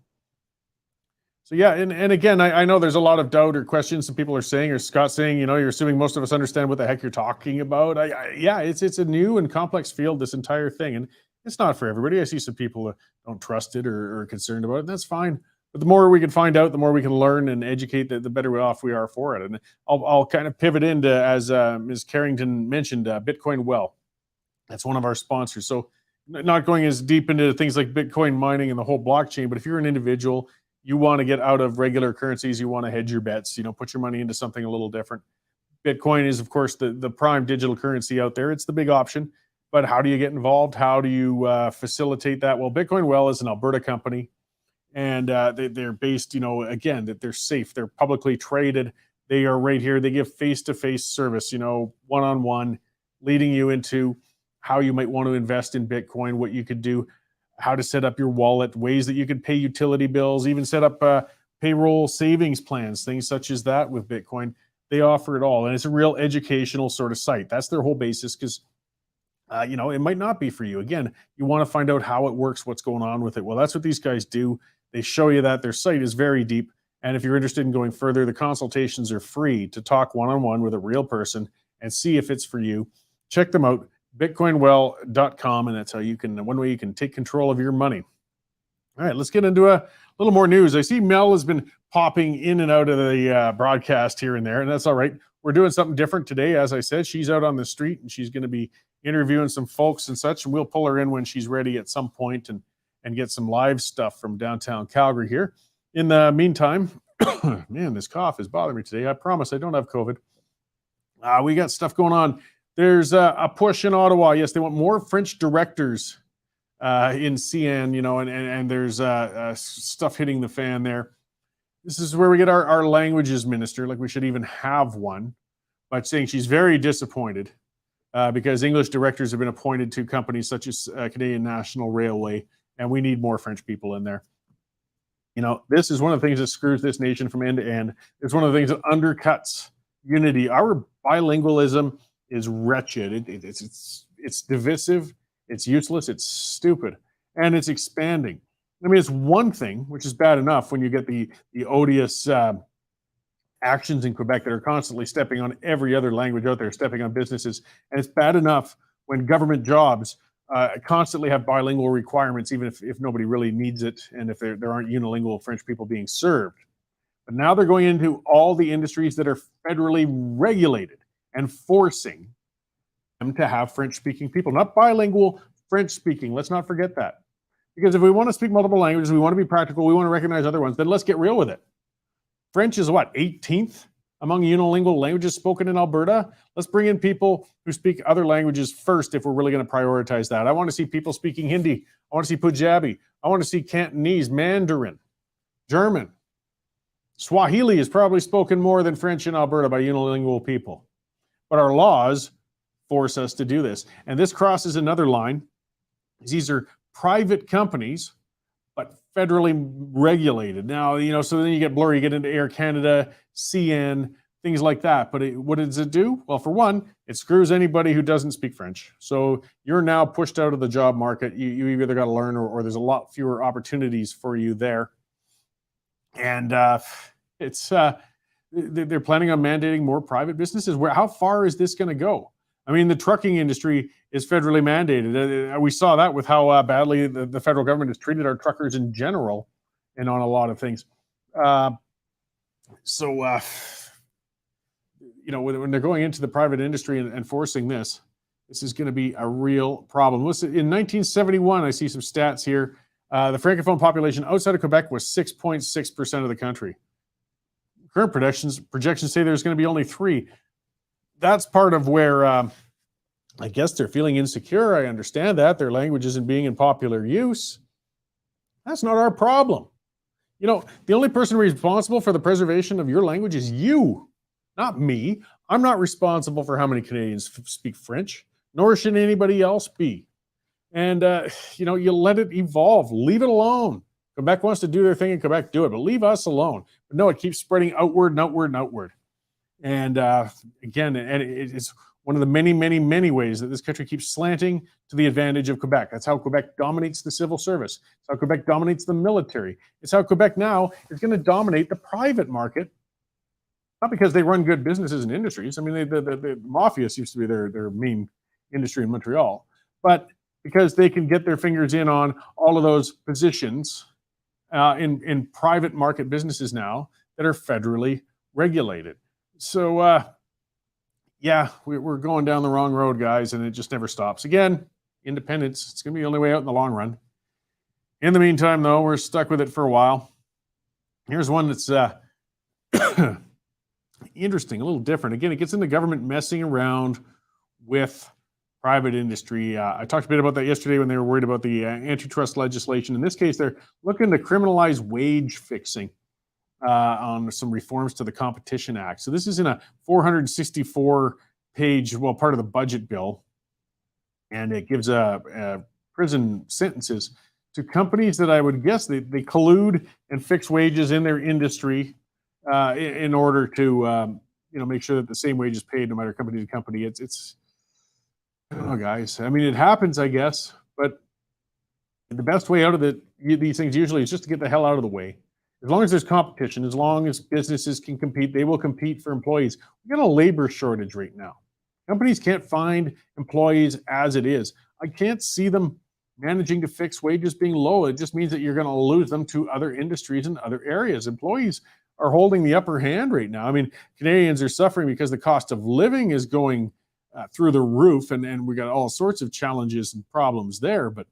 So yeah, and again, I know there's a lot of doubt or questions some people are saying, or Scott's saying, you're assuming most of us understand what the heck you're talking about. Yeah, it's a new and complex field, this entire thing, and it's not for everybody. I see some people that don't trust it or are concerned about it, and that's fine. But the more we can find out, the more we can learn and educate, the better off we are for it. And I'll kind of pivot into, as Ms. Karringten mentioned, Bitcoin Well. That's one of our sponsors. So not going as deep into things like Bitcoin mining and the whole blockchain, but if you're an individual, you want to get out of regular currencies, you want to hedge your bets, put your money into something a little different. Bitcoin is, of course, the prime digital currency out there. It's the big option. But how do you get involved? How do you facilitate that? Well, Bitcoin Well is an Alberta company, and they're based, again, that they're safe. They're publicly traded. They are right here. They give face-to-face service, one-on-one, leading you into how you might want to invest in Bitcoin, what you could do, how to set up your wallet, ways that you can pay utility bills, even set up payroll savings plans, things such as that with Bitcoin. They offer it all. And it's a real educational sort of site. That's their whole basis because, it might not be for you. Again, you want to find out how it works, what's going on with it. Well, that's what these guys do. They show you that. Their site is very deep. And if you're interested in going further, the consultations are free to talk one-on-one with a real person and see if it's for you. Check them out. bitcoinwell.com, and that's how one way you can take control of your money. All right, let's get into a little more news. I see Mel has been popping in and out of the broadcast here and there, and that's all right. We're doing something different today. As I said, she's out on the street, and she's going to be interviewing some folks and such, and we'll pull her in when she's ready at some point and get some live stuff from downtown Calgary here. In the meantime, man, this cough is bothering me today. I promise I don't have COVID. We got stuff going on. There's a push in Ottawa. Yes, they want more French directors in CN, and there's stuff hitting the fan there. This is where we get our languages minister, like we should even have one, by saying she's very disappointed because English directors have been appointed to companies such as Canadian National Railway, and we need more French people in there. This is one of the things that screws this nation from end to end. It's one of the things that undercuts unity. Our bilingualism is wretched. It's divisive, it's useless, it's stupid, and it's expanding. I mean, it's one thing, which is bad enough when you get the odious actions in Quebec that are constantly stepping on every other language out there, stepping on businesses. And it's bad enough when government jobs constantly have bilingual requirements, even if nobody really needs it, and if there aren't unilingual French people being served. But now they're going into all the industries that are federally regulated and forcing them to have French-speaking people, not bilingual, French-speaking. Let's not forget that. Because if we want to speak multiple languages, we want to be practical, we want to recognize other ones, then let's get real with it. French is what, 18th among unilingual languages spoken in Alberta? Let's bring in people who speak other languages first if we're really going to prioritize that. I want to see people speaking Hindi. I want to see Punjabi. I want to see Cantonese, Mandarin, German. Swahili is probably spoken more than French in Alberta by unilingual people. But our laws force us to do this. And this crosses another line. These are private companies, but federally regulated. Now, so then you get blurry, you get into Air Canada, CN, things like that. But what does it do? Well, for one, it screws anybody who doesn't speak French. So you're now pushed out of the job market. You either got to learn or there's a lot fewer opportunities for you there. And they're planning on mandating more private businesses. How far is this going to go? I mean, the trucking industry is federally mandated. We saw that with how badly the federal government has treated our truckers in general and on a lot of things. When they're going into the private industry and forcing this is going to be a real problem. Listen, in 1971, I see some stats here. The Francophone population outside of Quebec was 6.6% of the country. Current projections say there's going to be only 3. That's part of where I guess they're feeling insecure. I understand that. Their language isn't being in popular use. That's not our problem. You know, the only person responsible for the preservation of your language is you, not me. I'm not responsible for how many Canadians speak French, nor should anybody else be. And, you know, you let it evolve. Leave it alone. Quebec wants to do their thing in Quebec, do it, but leave us alone. But no, it keeps spreading outward and outward and outward. And again, it's one of the many, many, many ways that this country keeps slanting to the advantage of Quebec. That's how Quebec dominates the civil service. It's how Quebec dominates the military. It's how Quebec now is going to dominate the private market. Not because they run good businesses and industries. I mean, the mafia seems to be their main industry in Montreal. But because they can get their fingers in on all of those positions in private market businesses now that are federally regulated. So, yeah, we're going down the wrong road, guys, and it just never stops. Again, independence, it's going to be the only way out in the long run. In the meantime, though, we're stuck with it for a while. Here's one that's interesting, a little different. Again, it gets into government messing around with private industry. I talked a bit about that yesterday when they were worried about the antitrust legislation. In this case, they're looking to criminalize wage fixing on some reforms to the Competition Act. So this is in a 464-page, well, part of the budget bill, and it gives prison sentences to companies that I would guess they collude and fix wages in their industry in order to make sure that the same wage is paid no matter company to company. It's I don't know, guys. I mean, it happens, I guess, but the best way out of these things usually is just to get the hell out of the way. As long as there's competition, as long as businesses can compete, they will compete for employees. We've got a labor shortage right now. Companies can't find employees as it is. I can't see them managing to fix wages being low. It just means that you're going to lose them to other industries and other areas. Employees are holding the upper hand right now. I mean, Canadians are suffering because the cost of living is going through the roof, and we got all sorts of challenges and problems there. But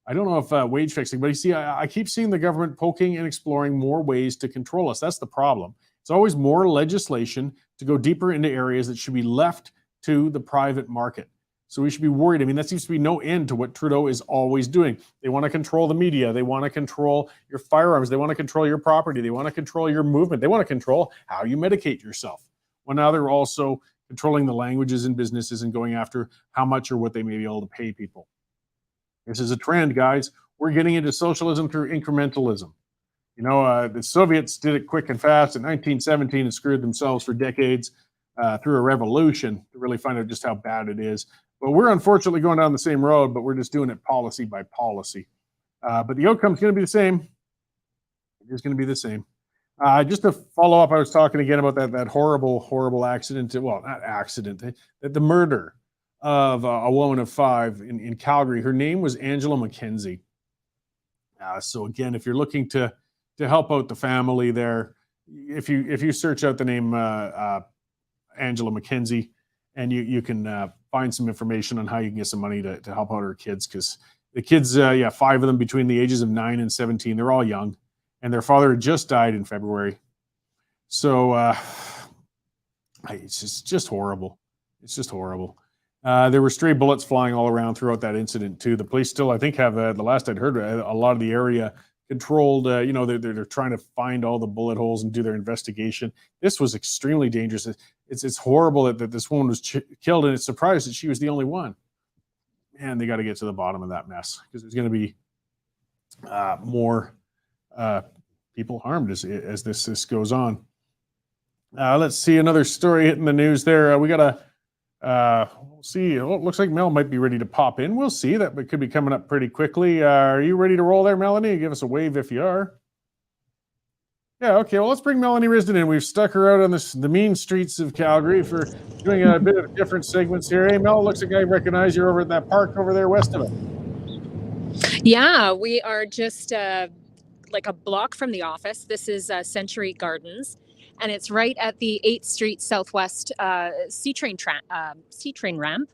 I don't know if wage fixing, but you see, I keep seeing the government poking and exploring more ways to control us. That's the problem. It's always more legislation to go deeper into areas that should be left to the private market. So we should be worried. I mean, that seems to be no end to what Trudeau is always doing. They want to control the media. They want to control your firearms. They want to control your property. They want to control your movement. They want to control how you medicate yourself. Well, now they're also controlling the languages in businesses and going after how much or what they may be able to pay people. This is a trend, guys. We're getting into socialism through incrementalism. You know, the Soviets did it quick and fast in 1917 and screwed themselves for decades through a revolution to really find out just how bad it is. But we're unfortunately going down the same road, but we're just doing it policy by policy. But the outcome's going to be the same. It is going to be the same. Just to follow up, I was talking again about that horrible accident. Well, not accident, the murder of a woman of 5 in Calgary. Her name was Angela McKenzie. So again, if you're looking to help out the family there, if you search out the name Angela McKenzie, and you can find some information on how you can get some money to help out her kids, because the kids, 5 of them between the ages of 9 and 17, they're all young, and their father had just died in February. So it's just horrible. It's just horrible. There were stray bullets flying all around throughout that incident too. The police still, I think, have the last I'd heard, a lot of the area controlled. They're trying to find all the bullet holes and do their investigation. This was extremely dangerous. It's horrible that this woman was killed, and it's surprised that she was the only one. And they got to get to the bottom of that mess, because there's going to be more people harmed as this goes on. Let's see another story hitting the news there. We got a we'll see. Well, it looks like Mel might be ready to pop in. We'll see. That could be coming up pretty quickly. Are you ready to roll there, Melanie? Give us a wave if you are. Yeah, okay. Well, let's bring Melanie Risdon in. We've stuck her out on the mean streets of Calgary for doing a bit of different segments here. Hey, Mel, looks like I recognize you over at that park over there west of it. Yeah, we are just like a block from the office. This is Century Gardens, and it's right at the 8th Street Southwest C-train ramp.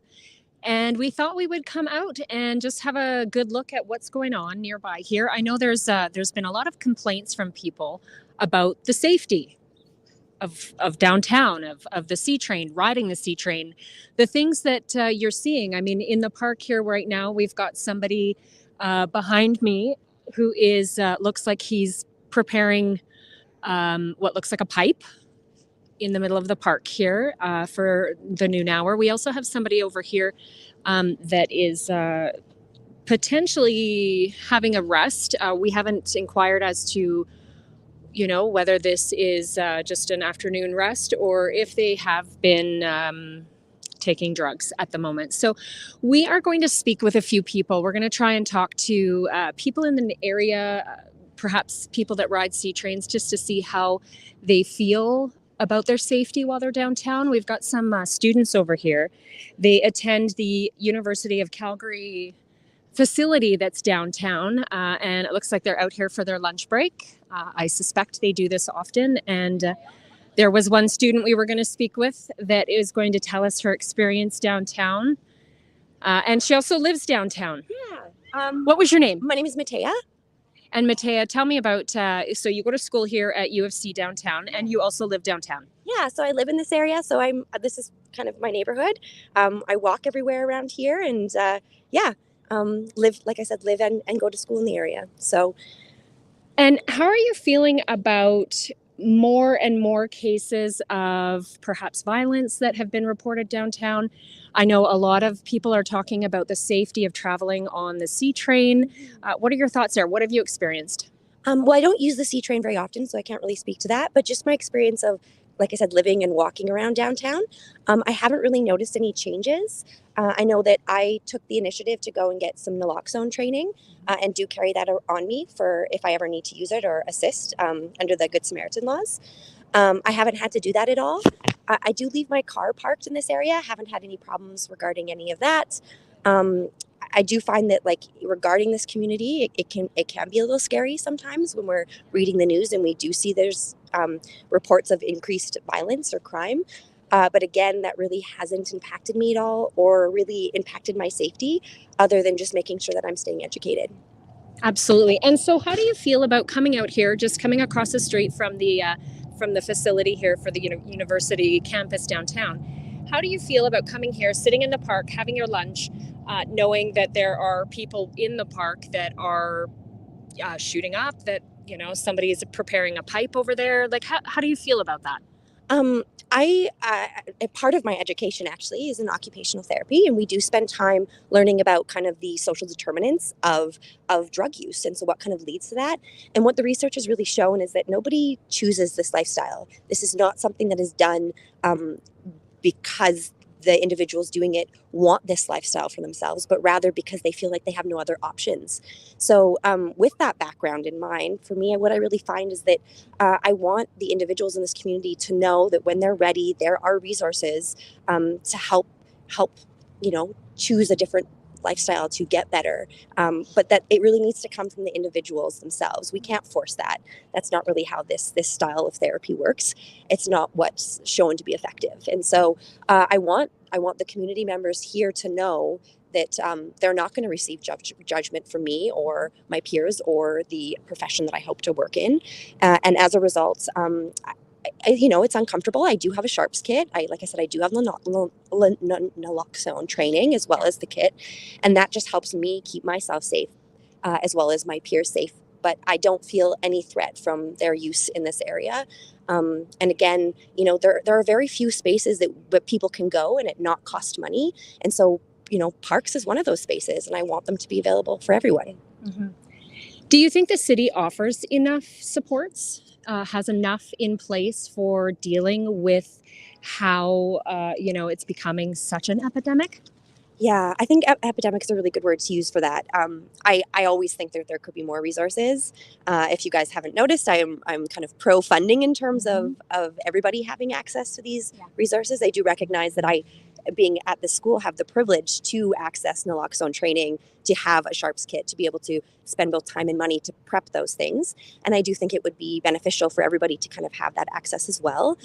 And we thought we would come out and just have a good look at what's going on nearby here. I know there's been a lot of complaints from people about the safety of downtown, of the C train, riding the C train, the things that you're seeing. I mean, in the park here right now, we've got somebody behind me who is looks like he's preparing what looks like a pipe in the middle of the park here for the noon hour. We also have somebody over here that is potentially having a rest. We haven't inquired as to, whether this is just an afternoon rest or if they have been taking drugs at the moment. So we are going to speak with a few people. We're going to try and talk to people in the area, perhaps people that ride C trains, just to see how they feel about their safety while they're downtown. We've got some students over here. They attend the University of Calgary facility that's downtown, and it looks like they're out here for their lunch break. I suspect they do this often, and there was one student we were going to speak with that is going to tell us her experience downtown, and she also lives downtown. Yeah. What was your name? My name is Matea. And Matea, tell me about, so you go to school here at U of C downtown, and you also live downtown. Yeah, so I live in this area, so this is kind of my neighborhood. I walk everywhere around here, and live, like I said, live and go to school in the area. So, and how are you feeling about more and more cases of perhaps violence that have been reported downtown? I know a lot of people are talking about the safety of traveling on the C train. What are your thoughts there? What have you experienced? well, I don't use the C train very often, so I can't really speak to that. But just my experience of, like I said, living and walking around downtown, I haven't really noticed any changes. I know that I took the initiative to go and get some naloxone training and do carry that on me for if I ever need to use it or assist under the Good Samaritan laws. I haven't had to do that at all. I do leave my car parked in this area. Haven't had any problems regarding any of that. I do find that, like, regarding this community, it can be a little scary sometimes when we're reading the news and we do see there's reports of increased violence or crime. But again, that really hasn't impacted me at all or really impacted my safety, other than just making sure that I'm staying educated. Absolutely. And so how do you feel about coming out here, just coming across the street from the facility here for the university campus downtown? How do you feel about coming here, sitting in the park, having your lunch, knowing that there are people in the park that are shooting up, that, somebody is preparing a pipe over there? Like, how do you feel about that? A part of my education actually is in occupational therapy, and we do spend time learning about kind of the social determinants of drug use, and so what kind of leads to that. And what the research has really shown is that nobody chooses this lifestyle. This is not something that is done because the individuals doing it want this lifestyle for themselves, but rather because they feel like they have no other options. So with that background in mind, for me, what I really find is that I want the individuals in this community to know that when they're ready, there are resources to help choose a different lifestyle to get better, but that it really needs to come from the individuals themselves. We can't force that. That's not really how this style of therapy works. It's not what's shown to be effective. And so I want the community members here to know that they're not going to receive judgment from me or my peers or the profession that I hope to work in. And as a result, it's uncomfortable. I do have a Sharps kit. Like I said, I do have naloxone training as well as the kit. And that just helps me keep myself safe as well as my peers safe. But I don't feel any threat from their use in this area. And again, there are very few spaces that people can go and it not cost money. And so, parks is one of those spaces, and I want them to be available for everyone. Mm-hmm. Do you think the city offers enough supports? Has enough in place for dealing with how, it's becoming such an epidemic? Yeah, I think epidemic is a really good word to use for that. I always think that there could be more resources. If you guys haven't noticed, I'm kind of pro funding in terms of everybody having access to these resources. I do recognize that being at the school, have the privilege to access naloxone training, to have a sharps kit, to be able to spend both time and money to prep those things. And I do think it would be beneficial for everybody to kind of have that access as well.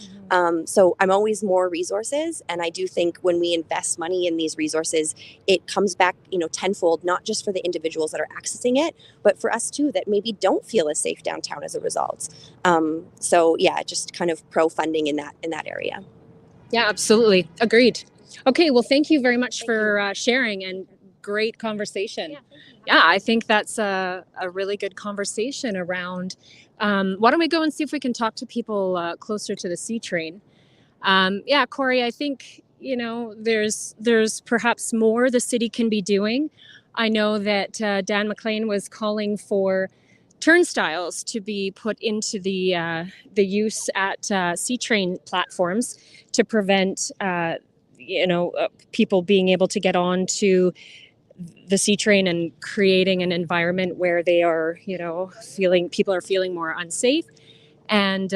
So I'm always more resources. And I do think when we invest money in these resources, it comes back, tenfold, not just for the individuals that are accessing it, but for us too, that maybe don't feel as safe downtown as a result. So yeah, just kind of pro funding in that area. Yeah, absolutely. Agreed. Okay, well, thank you very much for sharing, and great conversation. Yeah, I think that's a really good conversation around, why don't we go and see if we can talk to people closer to the C train. Yeah, Cory, I think, there's perhaps more the city can be doing. I know that Dan McLean was calling for turnstiles to be put into the use at C train platforms to prevent people being able to get on to the C train and creating an environment where they are, people are feeling more unsafe. And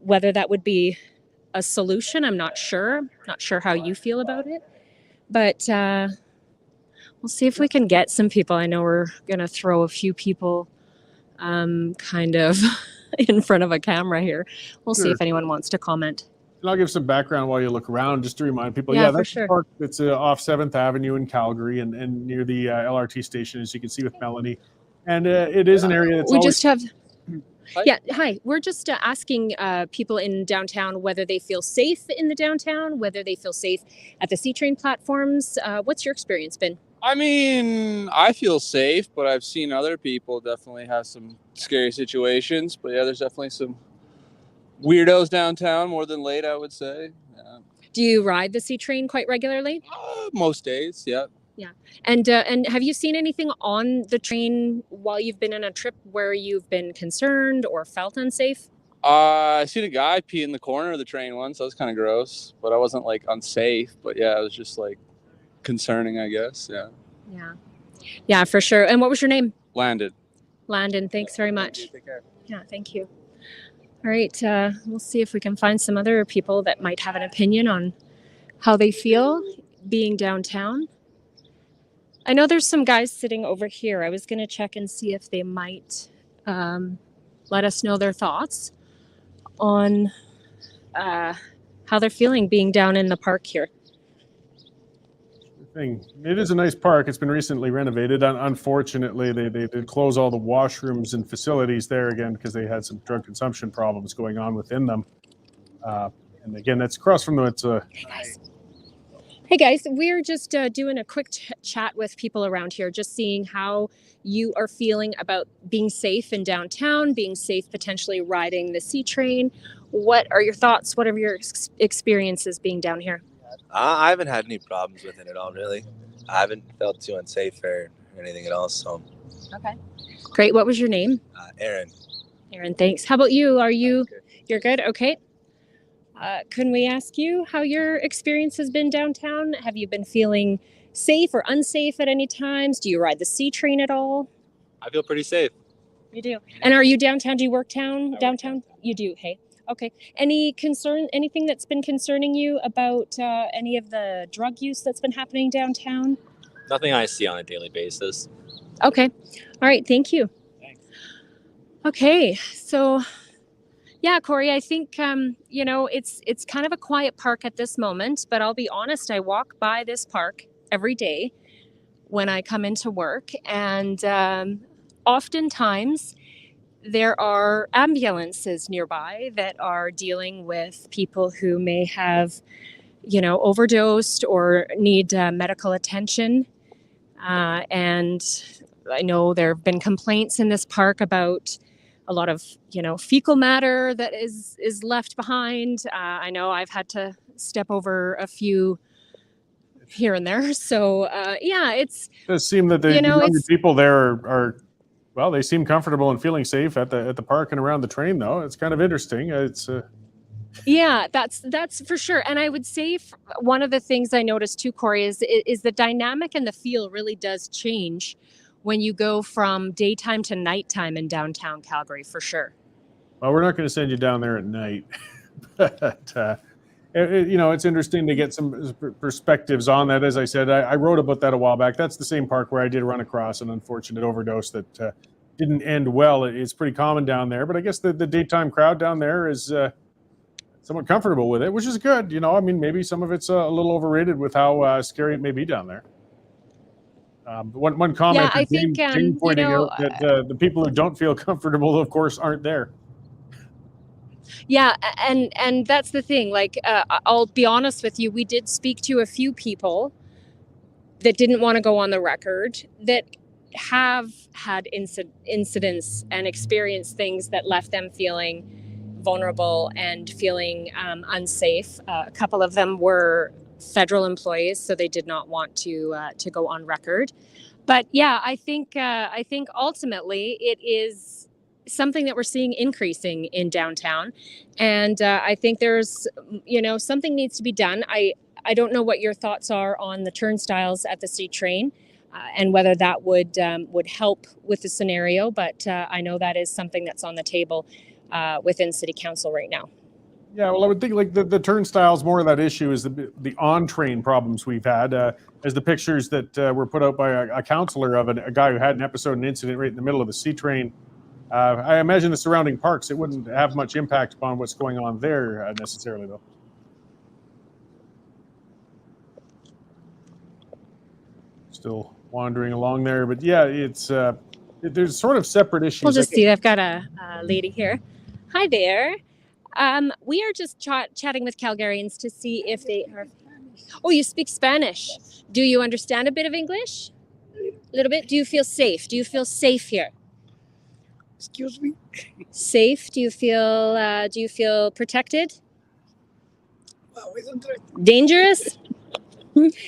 whether that would be a solution, I'm not sure. Not sure how you feel about it. But we'll see if we can get some people. I know we're going to throw a few people kind of in front of a camera here. We'll see if anyone wants to comment. And I'll give some background while you look around, just to remind people. Yeah, That's for sure. the park that's off 7th Avenue in Calgary and near the LRT station, as you can see with Melanie. And it is an area that's Hi. We're just asking people in downtown whether they feel safe in the downtown, whether they feel safe at the C train platforms. What's your experience been? I mean, I feel safe, but I've seen other people definitely have some scary situations. But yeah, there's definitely some weirdos downtown more than late, I would say. Yeah. Do you ride the C train quite regularly? Most days, yeah. Yeah. And have you seen anything on the train while you've been on a trip where you've been concerned or felt unsafe? I seen a guy pee in the corner of the train once. That was kind of gross, but I wasn't like unsafe. But yeah, it was just like concerning, I guess. Yeah. Yeah, for sure. And what was your name? Landon, Thanks very much. Thank you. Take care. Yeah, thank you. All right, we'll see if we can find some other people that might have an opinion on how they feel being downtown. I know there's some guys sitting over here. I was going to check and see if they might let us know their thoughts on how they're feeling being down in the park here. It is a nice park. It's been recently renovated. Unfortunately, they did close all the washrooms and facilities there again because they had some drug consumption problems going on within them. And again, that's across from the. Hey guys, we're just doing a quick chat with people around here, just seeing how you are feeling about being safe in downtown, being safe potentially riding the C train. What are your thoughts? What are your experiences being down here? I haven't had any problems with it at all, really. I haven't felt too unsafe or anything at all. So. Okay. Great. What was your name? Aaron. Aaron, thanks. How about you? You're good? Okay. Can we ask you how your experience has been downtown? Have you been feeling safe or unsafe at any times? Do you ride the C train at all? I feel pretty safe. You do. And are you downtown? Do you work downtown? You do. Hey. Okay. Anything that's been concerning you about any of the drug use that's been happening downtown? Nothing I see on a daily basis. Okay. All right. Thank you. Thanks. Okay. So, yeah, Cory, I think, it's kind of a quiet park at this moment, but I'll be honest, I walk by this park every day when I come into work, and oftentimes there are ambulances nearby that are dealing with people who may have, overdosed or need medical attention. And I know there have been complaints in this park about a lot of, fecal matter that is left behind. I know I've had to step over a few here and there. So, it does seem that the younger people there are well, they seem comfortable and feeling safe at the park and around the train, though. It's kind of interesting. Yeah, that's for sure. And I would say one of the things I noticed too, Cory, is the dynamic and the feel really does change when you go from daytime to nighttime in downtown Calgary, for sure. Well, we're not going to send you down there at night, but It's interesting to get some perspectives on that. As I said, I wrote about that a while back. That's the same park where I did run across an unfortunate overdose that didn't end well. It's pretty common down there, but I guess the daytime crowd down there is somewhat comfortable with it, which is good. Maybe some of it's a little overrated with how scary it may be down there. One comment, I think, Jane pointing out that the people who don't feel comfortable, of course, aren't there. Yeah, and that's the thing. Like, I'll be honest with you, we did speak to a few people that didn't want to go on the record that have had incidents and experienced things that left them feeling vulnerable and feeling unsafe. A couple of them were federal employees, so they did not want to go on record. But yeah, I think ultimately it is something that we're seeing increasing in downtown, and I think there's something needs to be done. I don't know what your thoughts are on the turnstiles at the C train, and whether that would help with the scenario, but I know that is something that's on the table within City Council right now. Yeah, well, I would think like the turnstiles, more of that issue is the on-train problems we've had, as the pictures that were put out by a counselor of a guy who had an incident right in the middle of the C train. I imagine the surrounding parks, it wouldn't have much impact upon what's going on there necessarily, though. Still wandering along there, but yeah, it's there's sort of separate issues. We'll just see. I've got a lady here. Hi there. We are just chatting with Calgarians to see if they are. Oh, you speak Spanish. Do you understand a bit of English? A little bit. Do you feel safe? Do you feel safe here? Excuse me? Safe? Do you feel protected? Well, isn't it? Dangerous?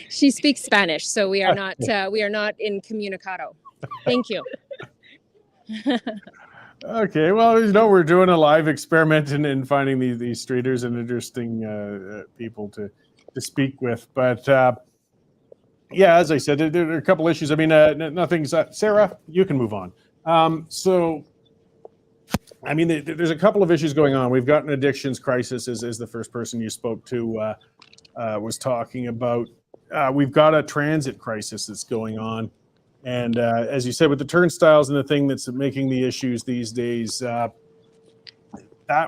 She speaks Spanish, so we are not in comunicado. Thank you. Okay, well, we're doing a live experiment in finding these streeters and interesting people to speak with. But yeah, as I said, there are a couple issues. I mean, nothing's Sarah, you can move on. So, I mean, there's a couple of issues going on. We've got an addictions crisis, as the first person you spoke to was talking about. We've got a transit crisis that's going on. And as you said, with the turnstiles and the thing that's making the issues these days, that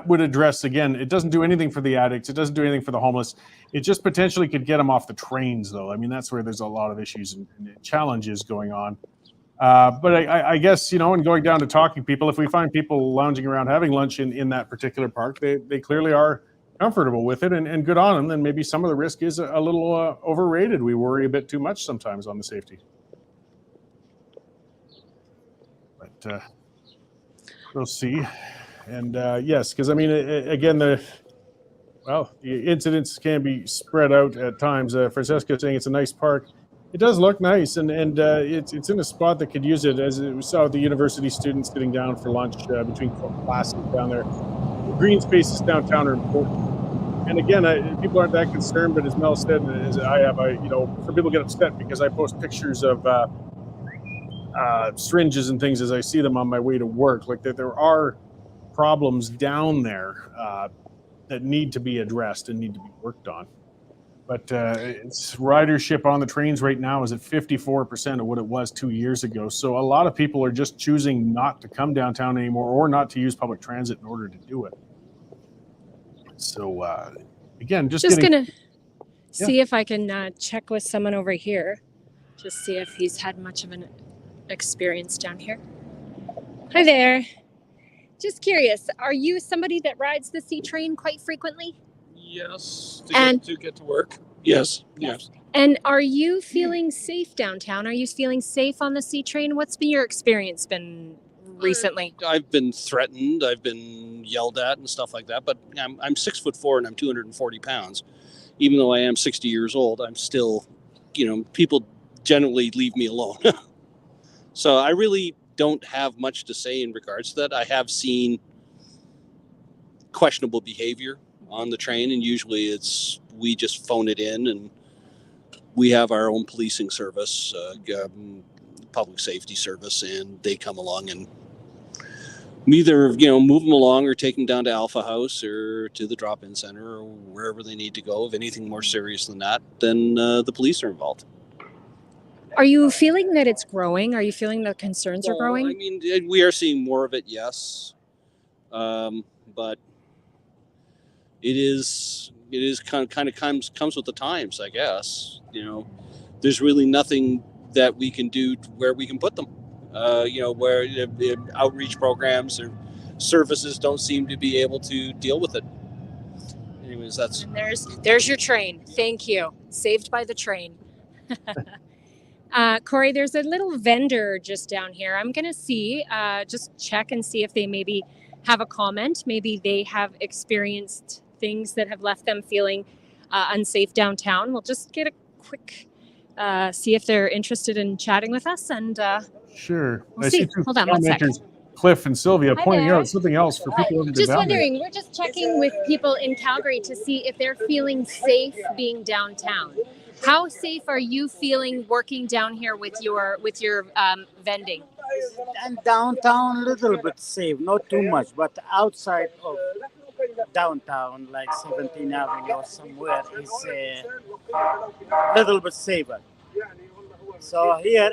would address, again, it doesn't do anything for the addicts. It doesn't do anything for the homeless. It just potentially could get them off the trains, though. I mean, that's where there's a lot of issues and challenges going on. But I guess, and going down to talking people, if we find people lounging around having lunch in that particular park, they clearly are comfortable with it and good on them, then maybe some of the risk is a little overrated. We worry a bit too much sometimes on the safety. But we'll see. And yes, because I mean, again, the incidents can be spread out at times. Francesca saying it's a nice park. It does look nice, and it's in a spot that could use it. As we saw the university students sitting down for lunch between classes down there. Green spaces downtown are important. And again, people aren't that concerned, but as Mel said, as I have, some people get upset because I post pictures of syringes and things as I see them on my way to work. Like that, there are problems down there that need to be addressed and need to be worked on. But it's ridership on the trains right now is at 54% of what it was 2 years ago. So a lot of people are just choosing not to come downtown anymore or not to use public transit in order to do it. So again, just gonna see if I can check with someone over here, just see if he's had much of an experience down here. Hi there. Just curious, are you somebody that rides the C train quite frequently? Yes, to get to work. Yes. And are you feeling safe downtown? Are you feeling safe on the C train? What's been your experience been recently? I've been threatened. I've been yelled at and stuff like that. But I'm 6'4" and I'm 240 pounds. Even though I am 60 years old, I'm still, people generally leave me alone. So I really don't have much to say in regards to that. I have seen questionable behavior on the train, and usually we just phone it in, and we have our own policing service, public safety service, and they come along and either move them along or take them down to Alpha House or to the drop-in center or wherever they need to go. If anything more serious than that, then the police are involved. Are you feeling that it's growing? Are you feeling the concerns are growing? I mean, we are seeing more of it, yes, but it is kind of comes with the times, I guess. There's really nothing that we can do where we can put them. Where the outreach programs or services don't seem to be able to deal with it. Anyways, that's. And there's your train. Thank you. Saved by the train. Cory, there's a little vendor just down here. I'm going to see, just check and see if they maybe have a comment. Maybe they have experienced things that have left them feeling unsafe downtown. We'll just get a quick, see if they're interested in chatting with us, and sure. We'll see. Hold on one second. Cliff and Sylvia Hi pointing there. out something else for people looking Just down wondering, we're just checking with people in Calgary to see if they're feeling safe being downtown. How safe are you feeling working down here with your vending? And downtown, a little bit safe, not too much, but outside of downtown, like 17th Avenue or somewhere, is a little bit safer. So here,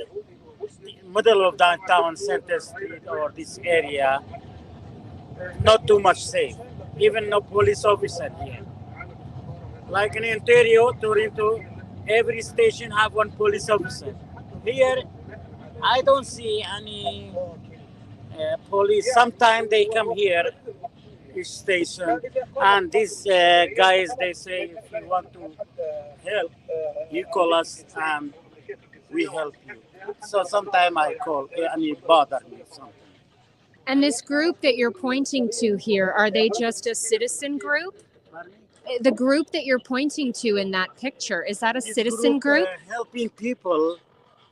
middle of downtown, Center Street or this area, not too much safe. Even no police officer here. Like in Ontario, Toronto, every station have one police officer. Here, I don't see any police. Sometimes they come here, each station, and these guys, they say, if you want to help, you call us and we help you. So sometimes I call and it bothers me something. And this group that you're pointing to here, are they just a citizen group? The group that you're pointing to in that picture, is that a citizen group? Helping people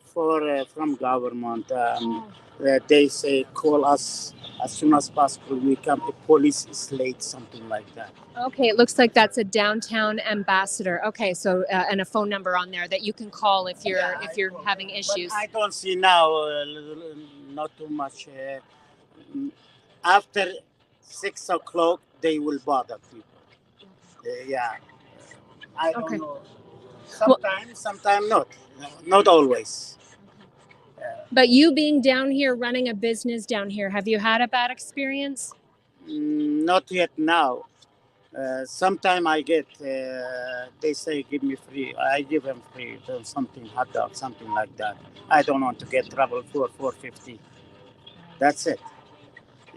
from government. They say call us as soon as possible. We come. The police is late, something like that. Okay, it looks like that's a downtown ambassador. Okay, so and a phone number on there that you can call if you're having issues. But I don't see now. Not too much. After 6 o'clock, they will bother people. Yeah, I don't know. Sometimes not. Not always. But you being down here, running a business down here, have you had a bad experience? Not yet now. Sometime I get, they say give me free. I give them free, something hot dog, something like that. I don't want to get trouble for $4.50. That's it.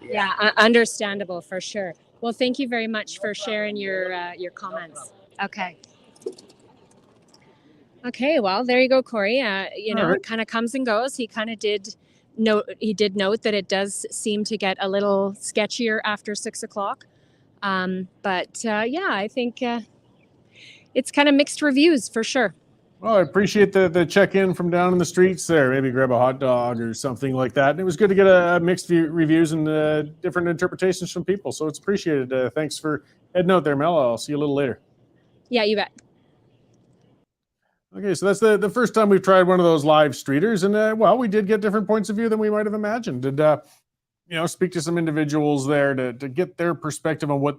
Yeah, understandable for sure. Well, thank you very much for sharing your comments. Okay. Okay, well, there you go, Cory. It kind of comes and goes. He kind of did note that it does seem to get a little sketchier after 6 o'clock. I think it's kind of mixed reviews for sure. Well, I appreciate the check-in from down in the streets there. Maybe grab a hot dog or something like that. And it was good to get a mixed reviews and different interpretations from people. So it's appreciated. Thanks for heading out there, Mel. I'll see you a little later. Yeah, you bet. Okay, so that's the first time we've tried one of those live streeters. And, we did get different points of view than we might have imagined. Did, speak to some individuals there to get their perspective on what